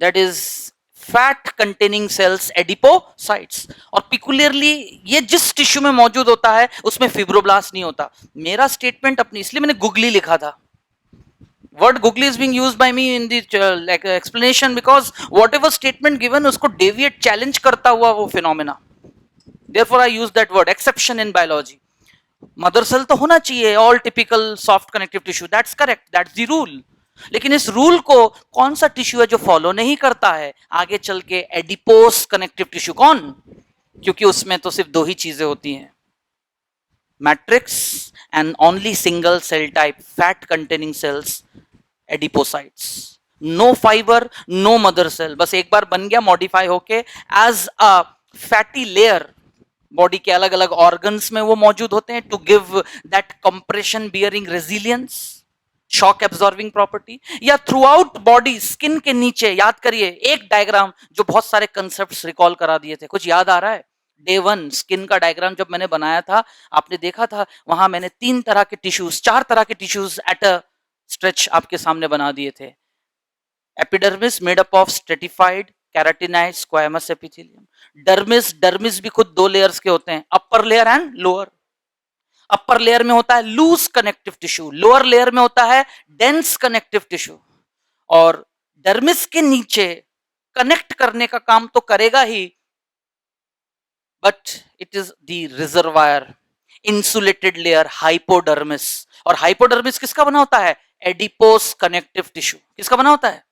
that is fat containing cells, adipocytes. और पिकुलियरली ये जिस टिश्यू में मौजूद होता है उसमें फिब्रोब्लास्ट नहीं होता। मेरा स्टेटमेंट अपनी, इसलिए मैंने गुगली लिखा था। Word googly is being used by me in the like explanation because whatever statement given उसको deviate challenge करता हुआ वो phenomena, therefore I use that word, exception in biology। Mother cell तो होना चाहिए, all typical soft connective tissue, that's correct, that's the rule. लेकिन इस rule को कौन सा टिश्यू है जो फॉलो नहीं करता है आगे चल के? Adipose connective tissue. कौन? क्योंकि उसमें तो सिर्फ दो ही चीजें होती हैं, matrix and only single cell type, fat containing cells, adipocytes. No fibre, no mother cell, बस एक बार बन गया मॉडिफाई होके as a fatty layer, body के अलग अलग ऑर्गन्स में वो मौजूद होते हैं to give that compression bearing resilience, shock absorbing property. या थ्रू आउट बॉडी, स्किन के नीचे, याद करिए एक डायग्राम जो बहुत सारे कंसेप्ट्स रिकॉल करा दिए थे, कुछ याद आ रहा है? डे 1 स्किन का डायग्राम जब मैंने बनाया था, आपने देखा था वहां मैंने 3 तरह के टिश्यूज, 4 तरह के टिश्यूज एट अ स्ट्रेच आपके सामने बना दिए थे। Epidermis made up of stratified keratinise squamous epithelium. Dermis, dermis भी खुद 2 लेयर्स के होते हैं, upper layer and lower. Upper layer में होता है loose connective tissue, lower layer में होता है डेंस कनेक्टिव टिश्यू। और डर्मिस के नीचे कनेक्ट करने का काम तो करेगा ही, but it is the reservoir, insulated layer, hypodermis. और हाइपोडर्मिस किसका बना होता है? Adipose connective tissue. किसका बना होता है?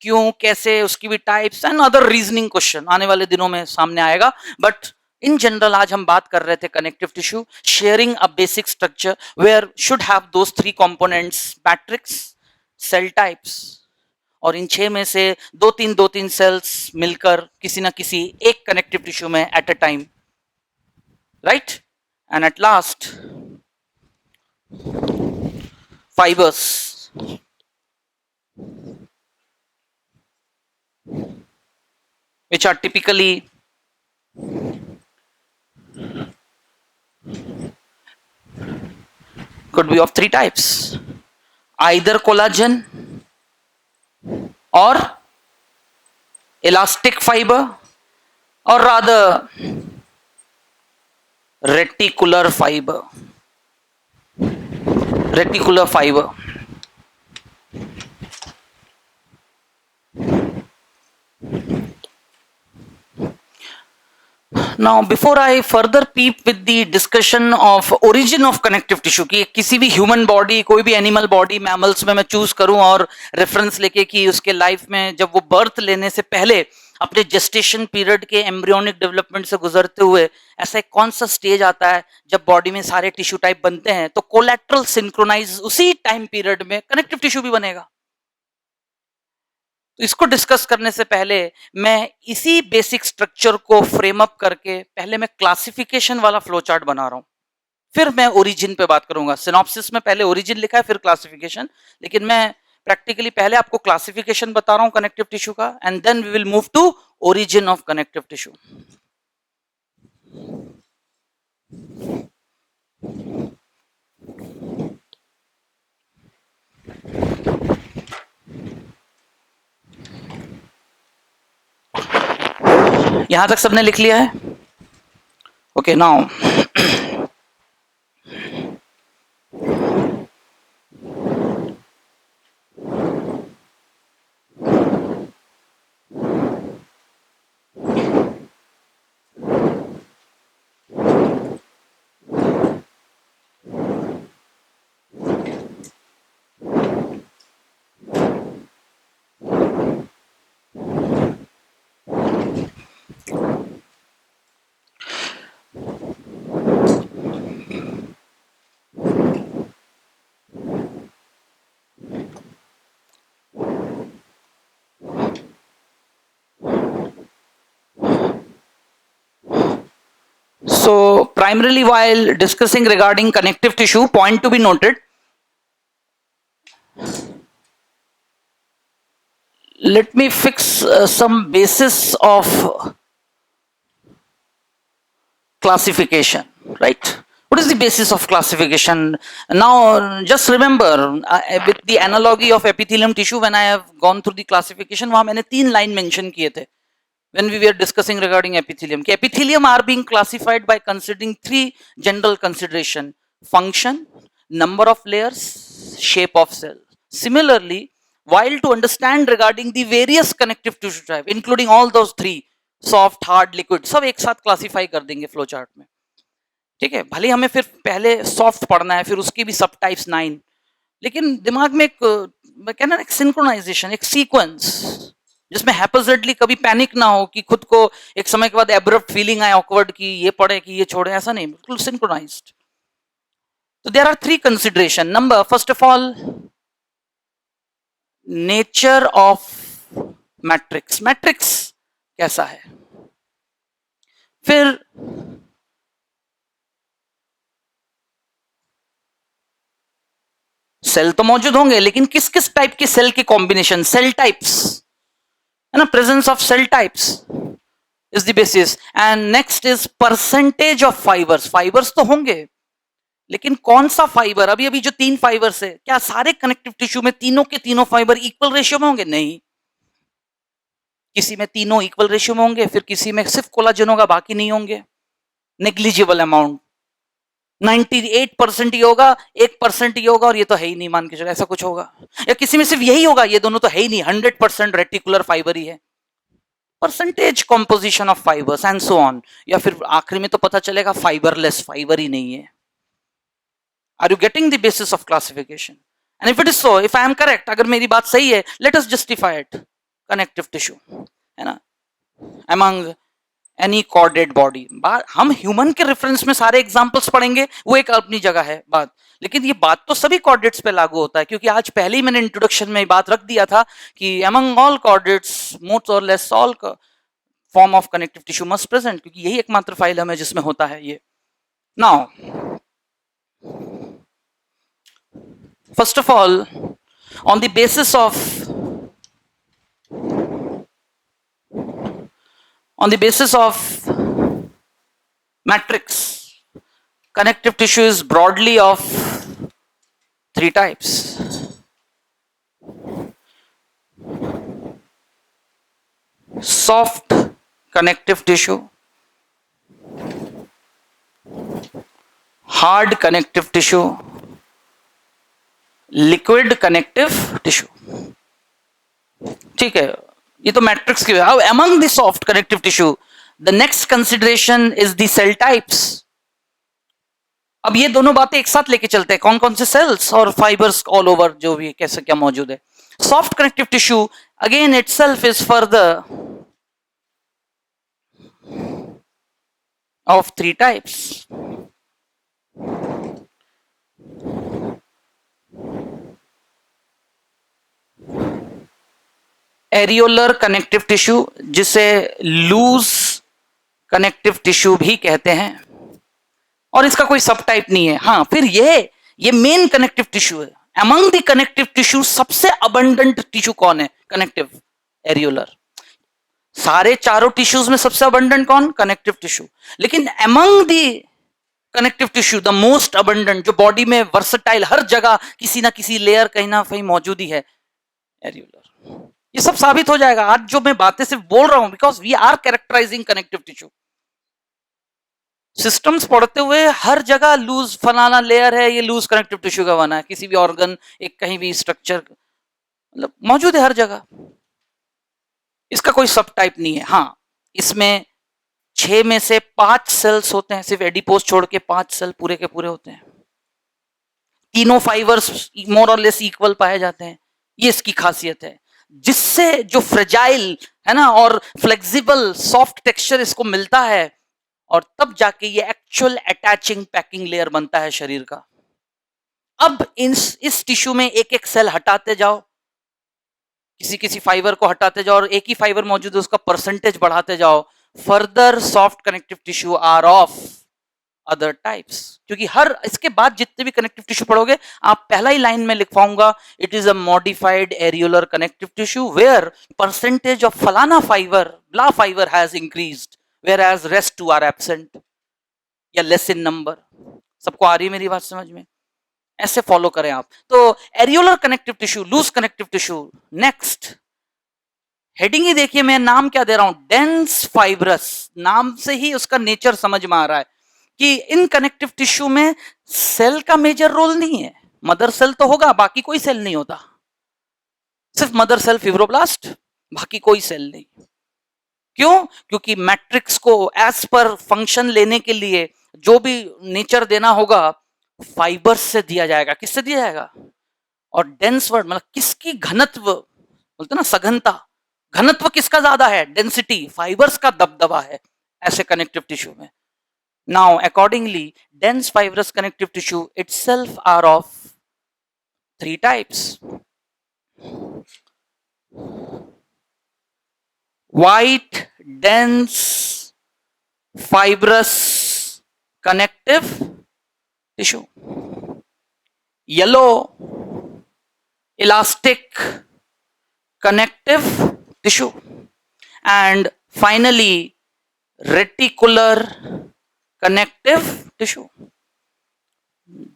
क्यों, कैसे, उसकी भी types and other reasoning question आने वाले दिनों में सामने आएगा। बट इन जनरल आज हम बात कर रहे थे connective tissue sharing a basic structure where should have those 3 components, matrix, cell types, और इन 6 में से दो तीन सेल्स मिलकर किसी ना किसी एक कनेक्टिव टिश्यू में eight a time, right. And at last fibres, which are typically could be of 3 types, either collagen or elastic fiber or rather reticular fiber, reticular fiber। Now, before I further peep with the discussion of origin of connective tissue, कि किसी भी human body, कोई भी animal body, mammals में मैं choose करूं और reference लेके कि उसके लाइफ में जब वो बर्थ लेने से पहले अपने जेस्टेशन पीरियड के एम्ब्रियोनिक डेवलपमेंट से गुजरते हुए ऐसा एक कौन सा स्टेज आता है जब बॉडी में सारे टिश्यू टाइप बनते हैं, तो कोलैटरल सिंक्रोनाइज उसी टाइम पीरियड में कनेक्टिव टिश्यू भी बनेगा। तो इसको डिस्कस करने से पहले मैं इसी बेसिक स्ट्रक्चर को फ्रेम अप करके पहले मैं क्लासिफिकेशन वाला फ्लो चार्ट बना रहा हूं, फिर मैं ओरिजिन पे बात करूंगा। सिनॉप्सिस में पहले ओरिजिन लिखा है फिर क्लासिफिकेशन, लेकिन मैं प्रैक्टिकली पहले आपको क्लासिफिकेशन बता रहा हूं कनेक्टिव टिश्यू का, and then we will move to origin of connective tissue. यहां तक सबने लिख लिया है? Okay, now So primarily while discussing regarding connective tissue, point to be noted, let me fix some basis of classification, right? What is the basis of classification? Now just remember, with the analogy of epithelium tissue, when I have gone through the classification, वहां मैंने 3 line mention किए थे when we were discussing regarding epithelium. Epithelium are being classified by considering 3 general consideration: function, number of layers, shape of cell. Similarly, while to understand regarding the various connective tissue type, including all those 3, soft, hard, liquid, सब एक साथ classify कर देंगे flow chart में, ठीक है? भले हमें फिर पहले सॉफ्ट पढ़ना है, फिर उसकी भी सब टाइप्स 9, लेकिन दिमाग में एक कहना एक सिंक्रोनाइजेशन, एक सीक्वेंस, जिसमें हैपोजेडली कभी पैनिक ना हो कि खुद को एक समय के बाद एब्रप्ट फीलिंग आए ऑकवर्ड की ये पढ़े कि ये छोड़े, ऐसा नहीं, बिल्कुल सिंक्रोनाइज्ड. तो there are 3 consideration. Number, first of all, nature of matrix. Matrix कैसा है? फिर सेल तो मौजूद होंगे, लेकिन किस किस टाइप के सेल के कॉम्बिनेशन, सेल टाइप्स, है ना? Presence of cell types is the basis. And next is percentage of fibres. Fibres तो होंगे, लेकिन कौन सा फाइबर? अभी अभी जो 3 फाइबर्स है, क्या सारे कनेक्टिव टिश्यू में तीनों के तीनों फाइबर इक्वल रेशियो में होंगे? नहीं. किसी में तीनों इक्वल रेशियो में होंगे, फिर किसी में सिर्फ कोलाजन होगा, बाकी नहीं होंगे, नेग्लिजिबल अमाउंट. 98% ही होगा, 1% ही होगा, और ये तो है ही नहीं, मान के चलो ऐसा कुछ होगा. या किसी में सिर्फ यही होगा, ये दोनों तो है ही नहीं, 100% रेटिकुलर फाइबर ही है. Percentage composition of fibres and so on. या फिर आखिरी में तो पता चलेगा फाइबरलेस, फाइबर ही नहीं है. Are you getting the basis of classification? And if it is so, if I am correct, अगर मेरी बात सही है, let us justify it. Connective tissue, है ना, अमंग एनी कॉर्डेड बॉडी. हम ह्यूमन के रेफरेंस में सारे एग्जांपल्स पढ़ेंगे, वो एक अपनी जगह है बात, लेकिन ये बात तो सभी कॉर्डेट्स पे लागू होता है, क्योंकि आज पहले ही मैंने इंट्रोडक्शन में बात रख दिया था कि अमंग ऑल कॉर्डेट्स मोर और less all form of connective tissue must present, क्योंकि यही एकमात्र फाइल है जिसमें होता है ये. Now first of all, on the basis of matrix, connective tissue is broadly of 3 types. Soft connective tissue, hard connective tissue, liquid connective tissue. ठीक है, ये तो मैट्रिक्स की. Among the soft connective tissue, the next consideration is the cell types. अब ये दोनों बातें एक साथ लेके चलते हैं, कौन कौन से सेल्स और फाइबर्स ऑल ओवर जो भी कैसे क्या मौजूद है. Soft connective tissue again itself is further of 3 types. Areolar connective tissue, जिसे लूज कनेक्टिव टिश्यू भी कहते हैं, और इसका कोई सब टाइप नहीं है. हाँ, फिर ये मेन कनेक्टिव टिश्यू है. अमंग द कनेक्टिव टिश्यू सबसे अबंडेंट टिश्यू कौन है? Connective, areolar. सारे चारों टिश्यूज में सबसे अबंडेंट कौन? Connective tissue. लेकिन among the connective tissue the most abundant, जो बॉडी में वर्सटाइल, हर जगह किसी ना किसी लेयर कहीं ना कहीं मौजूद ही है, एरियोलर. ये सब साबित हो जाएगा आज जो मैं बातें सिर्फ बोल रहा हूं, because we are characterising connective tissue. Systems पढ़ते हुए हर जगह लूज फलाना लेयर है, ये लूज कनेक्टिव टिश्यू का बना है. किसी भी ऑर्गन, एक कहीं भी स्ट्रक्चर मतलब मौजूद है हर जगह. इसका कोई सब टाइप नहीं है. हाँ, इसमें 6 में से 5 सेल्स होते हैं, सिर्फ एडिपोज छोड़ के 5 सेल पूरे के पूरे होते हैं. तीनों फाइबर्स मोर और लेस इक्वल पाए जाते हैं. ये इसकी खासियत है, जिससे जो फ्रेजाइल है ना और फ्लेक्सिबल सॉफ्ट टेक्सचर इसको मिलता है, और तब जाके ये एक्चुअल अटैचिंग पैकिंग लेयर बनता है शरीर का. अब इस टिश्यू में एक एक सेल हटाते जाओ, किसी किसी फाइबर को हटाते जाओ, और एक ही फाइबर मौजूद है उसका परसेंटेज बढ़ाते जाओ. Further soft connective tissue are of other types, क्योंकि हर इसके बाद जितने भी कनेक्टिव टिश्यू पढ़ोगे आप पहला ही लाइन में लिखवाऊंगा, it is a modified areolar connective tissue where percentage of फलाना fibre blah fibre has increased whereas rest two are absent या लेस इन नंबर। सबको आ रही है मेरी बात समझ में? ऐसे फॉलो करें आप। तो areolar connective tissue, loose connective tissue. Next heading ही देखिए, मैं नाम क्या दे रहा हूं, डेंस फाइब्रस। नाम से ही उसका नेचर समझ में आ रहा है कि इन कनेक्टिव टिश्यू में सेल का मेजर रोल नहीं है। मदर सेल तो होगा, बाकी कोई सेल नहीं होता, सिर्फ मदर सेल फिब्रोब्लास्ट, बाकी कोई सेल नहीं। क्यों? क्योंकि मैट्रिक्स को एज पर फंक्शन लेने के लिए जो भी नेचर देना होगा फाइबर्स से दिया जाएगा। किससे दिया जाएगा? और डेंस वर्ड मतलब किसकी घनत्व, बोलते ना सघनता, घनत्व किसका ज्यादा है? डेंसिटी, फाइबर्स का दबदबा है ऐसे कनेक्टिव टिश्यू में। Now accordingly dense fibrous connective tissue itself are of three types: white dense fibrous connective tissue, yellow elastic connective tissue, and finally reticular connective tissue.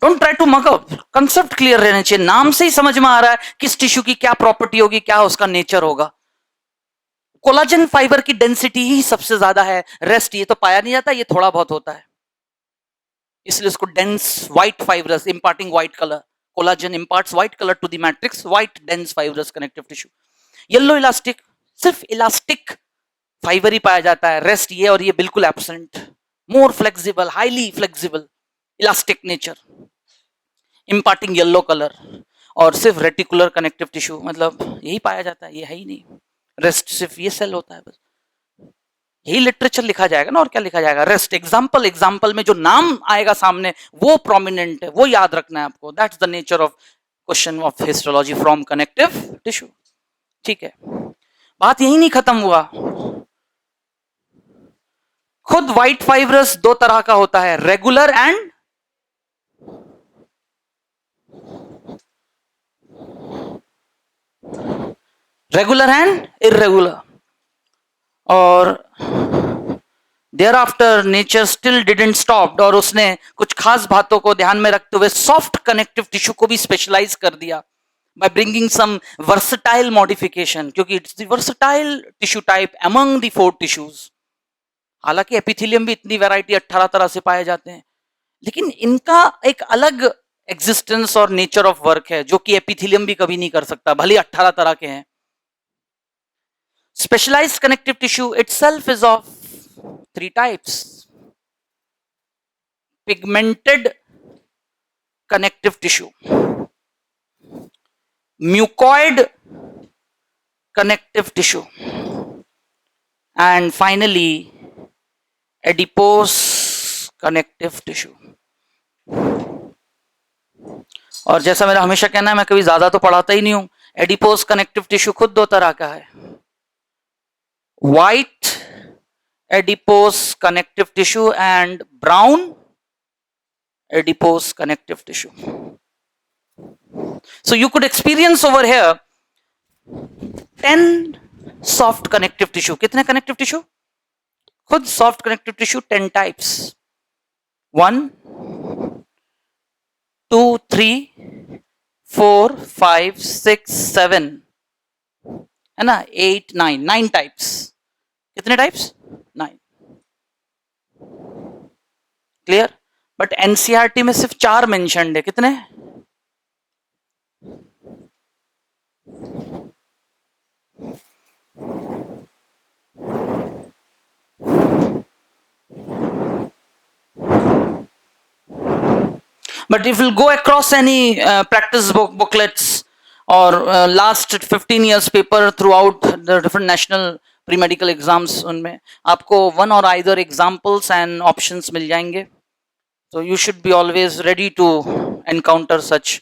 Don't try to mug up, concept clear रहना चाहिए। नाम से ही समझ में आ रहा है किस टिश्यू की क्या प्रॉपर्टी होगी, क्या उसका नेचर होगा। कोलाजन फाइबर की डेंसिटी ही सबसे ज्यादा है, रेस्ट ये तो पाया नहीं जाता, ये थोड़ा बहुत होता है, इसलिए उसको dense white fibrous, imparting white colour, collagen imparts white colour to the matrix, white dense fibrous connective tissue. Yellow elastic, सिर्फ इलास्टिक फाइबर ही पाया जाता है, रेस्ट ये और ये बिल्कुल absent. More flexible, highly flexible, elastic nature, imparting yellow colour, और सिर्फ रेटिकुलर कनेक्टिव टिश्यू, मतलब यही पाया जाता है, ये है ही नहीं, रेस्ट सिर्फ ये सेल होता है बस। यही लिटरेचर लिखा जाएगा ना, और क्या लिखा जाएगा? रेस्ट। एग्जाम्पल, एग्जाम्पल में जो नाम आएगा सामने वो प्रोमिनेंट है, वो याद रखना है आपको। That's the nature of question of histology from connective tissue. ठीक है, बात यही नहीं खत्म हुआ। खुद व्हाइट फाइब्रस दो तरह का होता है, रेगुलर एंड इर्रेगुलर। और thereafter nature still didn't stop, और उसने कुछ खास बातों को ध्यान में रखते हुए सॉफ्ट कनेक्टिव टिश्यू को भी स्पेशलाइज कर दिया by bringing some versatile modification, क्योंकि it's the versatile tissue type among the 4 tissues। हालांकि एपिथेलियम भी इतनी वैरायटी 18 तरह से पाए जाते हैं, लेकिन इनका एक अलग एग्जिस्टेंस और नेचर ऑफ वर्क है जो कि एपिथेलियम भी कभी नहीं कर सकता, भले 18 तरह के हैं। Specialized connective tissue itself is of 3 types: pigmented connective tissue, mucoid connective tissue, and finally adipose connective tissue। और जैसा मेरा हमेशा कहना है, मैं कभी ज्यादा तो पढ़ाता ही नहीं हूं, एडिपोज कनेक्टिव टिश्यू खुद दो तरह का है, white adipose connective tissue and brown adipose connective tissue। So you could experience over here 10 soft connective tissue। कितने connective tissue? खुद soft connective tissue 10 types, 1 2 3 4 5 6 7 है ना, 8 9 टाइप्स। कितने टाइप्स? 9। क्लियर? बट एनसीईआरटी में सिर्फ 4 मेंशन्ड है। कितने? But if you'll go across any practice booklets or last 15 years paper throughout the different national pre-medical exams, उनमें आपको one or either examples and options मिल जाएंगे। So you should be always ready to encounter such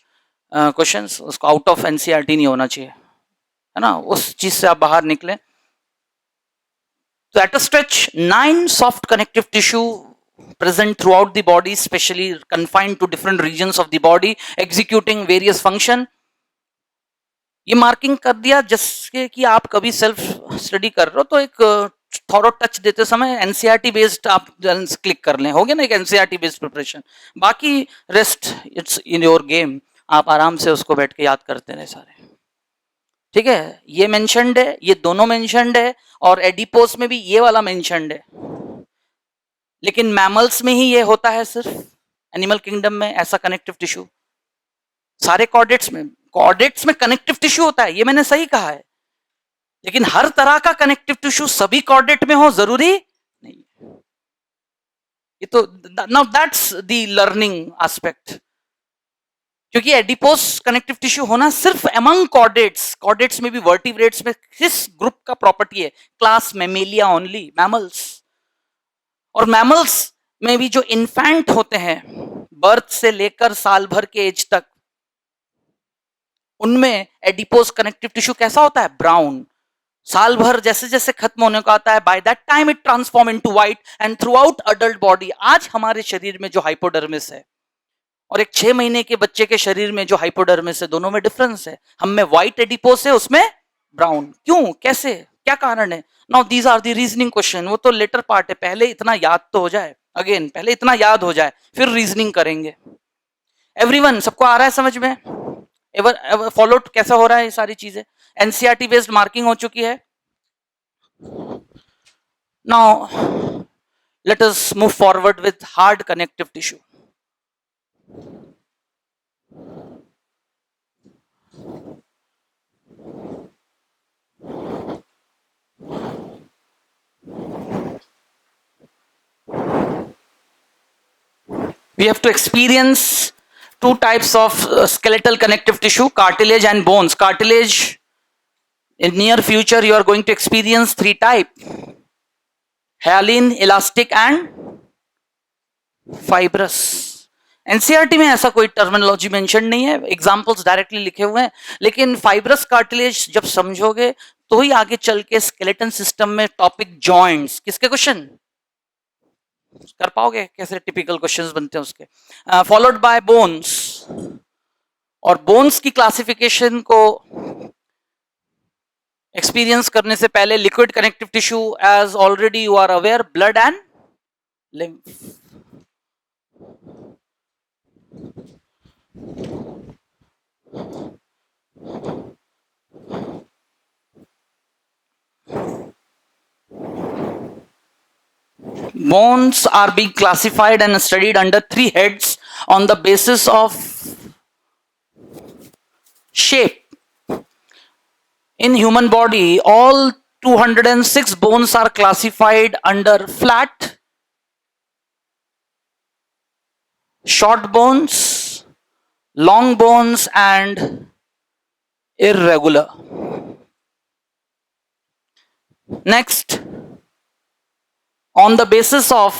questions। उसको out of NCERT नहीं होना चाहिए, है ना, उस चीज से आप बाहर निकले। So at a stretch 9 soft connective tissue present throughout the body, specially confined to different regions of the body, executing various function. ये मार्किंग कर दिया जिसके कि आप कभी सेल्फ स्टडी कर रहे हो तो एक थॉरो टच देते समय एनसीईआरटी बेस्ड आप क्लिक कर लें, हो गया ना एक एनसीईआरटी बेस्ड प्रिपरेशन। बाकी rest it's in your game, आप आराम से उसको बैठ के याद करते रहे सारे। ठीक है, ये मेंशन्ड है, ये दोनों मेंशन्ड है, और एडिपोस में भी ये वाला मेंशन्ड है, लेकिन मैमल्स में ही ये होता है सिर्फ, एनिमल किंगडम में ऐसा कनेक्टिव टिश्यू। सारे कॉर्डेट्स में कनेक्टिव टिश्यू होता है, ये मैंने सही कहा है, लेकिन हर तरह का कनेक्टिव टिश्यू सभी कॉर्डेट में हो जरूरी नहीं। ये तो now that's the learning aspect, क्योंकि एडिपोस कनेक्टिव टिश्यू होना सिर्फ अमंग कॉर्डेट्स में भी वर्टिब्रेट्स में किस ग्रुप का प्रॉपर्टी है, क्लास मैमेलिया ओनली, मैमल्स। और मैमल्स में भी जो इन्फेंट होते हैं बर्थ से लेकर साल भर के एज तक, उनमें एडिपोस कनेक्टिव टिश्यू कैसा होता है, ब्राउन। साल भर जैसे जैसे खत्म होने को आता है, by that time it transform into white and through out adult body. आज हमारे शरीर में जो हाइपोडर्मिस है और एक 6 महीने के बच्चे के शरीर में जो हाइपोडर्मिस है, दोनों में डिफरेंस है। हम में व्हाइट एडिपोस है, उसमें ब्राउन। क्यों, कैसे, क्या कारण है? Now these are the reasoning question. वो तो लेटर पार्ट है, पहले इतना याद तो हो जाए, अगेन पहले इतना याद हो जाए, फिर रीजनिंग करेंगे। एवरीवन, सबको आ रहा है समझ में? एवर फॉलोड कैसा हो रहा है ये सारी चीजें? एनसीईआरटी बेस्ड मार्किंग हो चुकी है। Now let us move forward with hard connective tissue. We have to experience two types of skeletal connective tissue, cartilage and bones. Cartilage, in near future you are going to experience 3 types: hyaline, elastic and fibrous. NCERT में ऐसा कोई terminology mention नहीं है, examples directly लिखे हुए हैं, लेकिन fibrous cartilage जब समझोगे तो ही आगे चल के स्केलेटन सिस्टम में टॉपिक जॉइंट्स, किसके क्वेश्चन कर पाओगे, कैसे टिपिकल क्वेश्चंस बनते हैं उसके, फॉलोड बाय बोन्स। और बोन्स की क्लासिफिकेशन को एक्सपीरियंस करने से पहले liquid connective tissue, as already you are aware, blood and lymph. Bones are being classified and studied under 3 heads on the basis of shape. In human body, all 206 bones are classified under flat, short bones, long bones and irregular. Next, on the basis of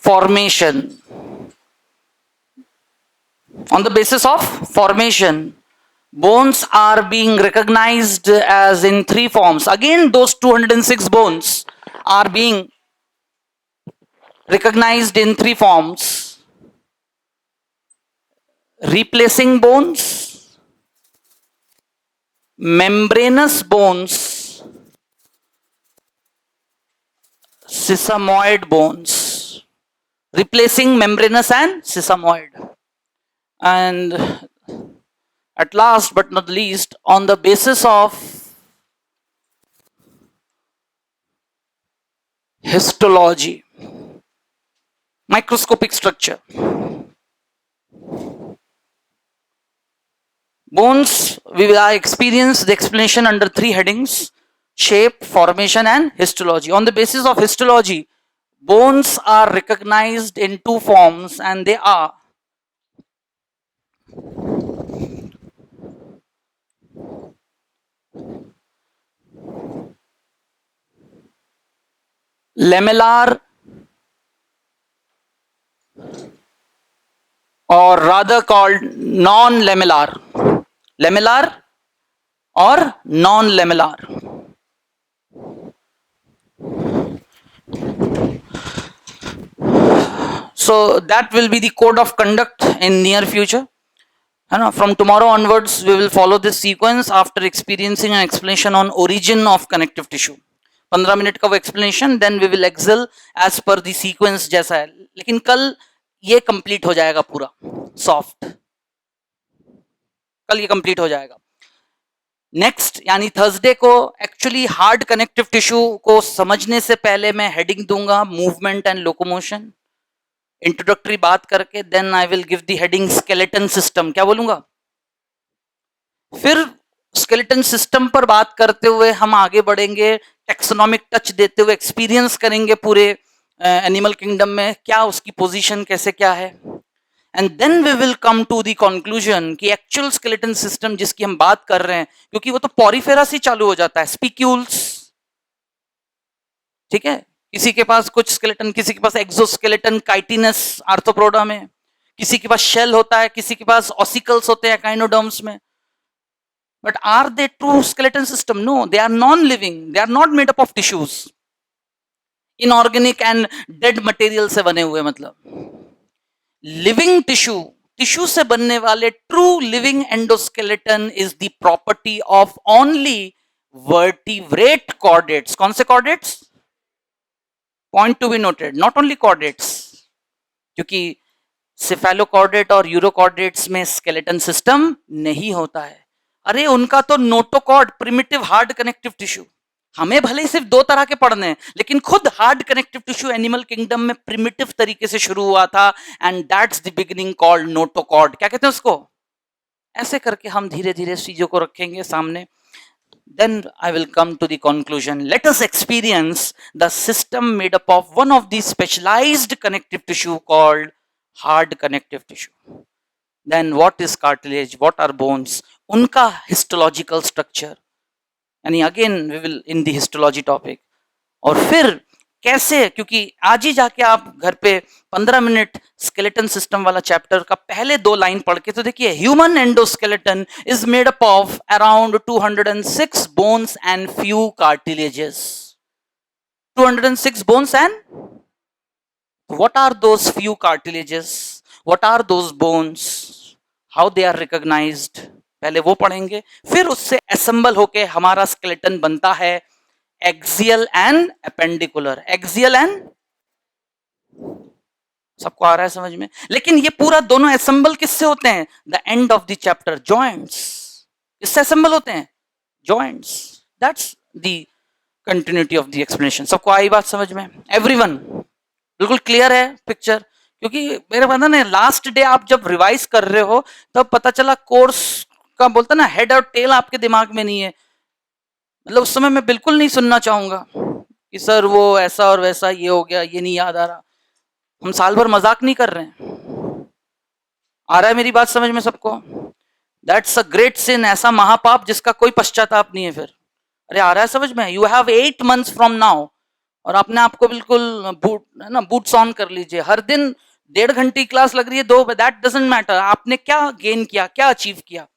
formation, bones are being recognized as in 3 forms. Again, those 206 bones are being recognized in 3 forms: replacing bones, membranous bones, sesamoid bones. Replacing, membranous and sesamoid. And at last but not least, on the basis of histology, microscopic structure. Bones, we will experience the explanation under 3 headings: shape, formation and histology. On the basis of histology, bones are recognized in 2 forms, and they are lamellar, or rather called non-lamellar. Lamellar or non-lamellar. So that will be the code of conduct in near future, है ना. From tomorrow onwards we will follow this sequence after experiencing an explanation on origin of connective tissue. 15 minute का वो explanation, then we will excel as per the sequence जैसा है. लेकिन कल ये complete हो जाएगा पूरा soft, कल ये complete हो जाएगा. नेक्स्ट यानी थर्सडे को एक्चुअली हार्ड कनेक्टिव टिश्यू को समझने से पहले मैं हेडिंग दूंगा मूवमेंट एंड लोकोमोशन, इंट्रोडक्टरी बात करके, then I will give the heading skeleton system. क्या बोलूंगा? फिर स्केलेटन सिस्टम पर बात करते हुए हम आगे बढ़ेंगे, टेक्सोनॉमिक टच देते हुए एक्सपीरियंस करेंगे पूरे एनिमल किंगडम में, क्या उसकी पोजीशन कैसे क्या है. And then we will come to the conclusion कि एक्चुअल स्केलेटन सिस्टम जिसकी हम बात कर रहे हैं, क्योंकि वो तो पॉरीफेरा से चालू हो जाता है, स्पिक्यूल्स, ठीक है. किसी के पास कुछ स्केलेटन, किसी के पास एक्सोस्केलेटन काइटिनस आर्थ्रोपोडा में, किसी के पास शेल होता है, किसी के पास ऑसिकल्स होते हैं एकाइनोडर्म्स में. But are they true skeleton system? No, they are non living, they are not made up of tissues, inorganic and dead material से बने हुए. मतलब लिविंग टिश्यू, टिश्यू से बनने वाले true living endoskeleton is the property of only vertebrate chordates. कौन से chordates? Point to be noted, not only chordates, क्योंकि सिफेलोकॉर्डेट और यूरोकॉर्डेट्स में स्केलेटन सिस्टम नहीं होता है. अरे उनका तो notochord, primitive hard connective tissue. हमें भले ही सिर्फ 2 तरह के पढ़ने हैं, लेकिन खुद hard connective tissue animal kingdom में प्रिमिटिव तरीके से शुरू हुआ था, and that's the beginning called notochord. क्या कहते हैं उसको? ऐसे करके हम धीरे धीरे चीजों को रखेंगे सामने. Then I will come to the conclusion. Let us experience the system made up of one of these specialized connective tissue called hard connective tissue. Then what is cartilage? What are bones? उनका histological structure. यानी again we will in the histology topic. और फिर कैसे, क्योंकि आज ही जाके आप घर पे 15 मिनट स्केलेटन सिस्टम वाला चैप्टर का पहले 2 लाइन पढ़ के तो देखिए, human endoskeleton is made up of around 206 bones and few cartilages. 206 bones and what are those few cartilages? What are those bones? How they are recognized? पहले वो पढ़ेंगे, फिर उससे असेंबल होके हमारा स्केलेटन बनता है axial and appendicular. Axial and, सबको आ रहा है समझ में? लेकिन ये पूरा दोनों असेंबल किससे होते हैं? The end of the chapter, joints. किससे असेंबल होते हैं? Joints. That's the continuity of the explanation. सबको आई बात समझ में? एवरीवन बिल्कुल क्लियर है पिक्चर? क्योंकि मेरे पता नहीं, लास्ट डे आप जब रिवाइज कर रहे हो तब पता चला कोर्स का बोलता ना हेड और टेल आपके दिमाग में नहीं है. मतलब उस समय मैं बिल्कुल नहीं सुनना चाहूंगा कि सर वो ऐसा और वैसा, ये हो गया, ये नहीं याद आ रहा. हम साल भर मजाक नहीं कर रहे हैं. आ रहा है मेरी बात समझ में सबको? दैट्स अ ग्रेट सिन, ऐसा महापाप जिसका कोई पश्चाताप नहीं है फिर. अरे आ रहा है समझ में? You have 8 months from now, और अपने आप को बिल्कुल बूट्स ऑन कर लीजिए. हर दिन 1.5 घंटे क्लास लग रही है, 2, दैट डजंट मैटर. आपने क्या गेन किया, क्या अचीव किया?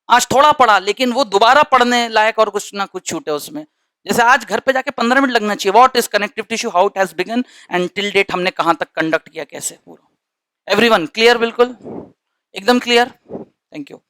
आज थोड़ा पढ़ा, लेकिन वो दोबारा पढ़ने लायक और कुछ ना कुछ छूटे उसमें. जैसे आज घर पे जाके 15 मिनट लगना चाहिए. What is connective tissue, how it has begun and till date हमने कहां तक कंडक्ट किया, कैसे पूरा. Everyone clear? बिल्कुल एकदम क्लियर. Thank you.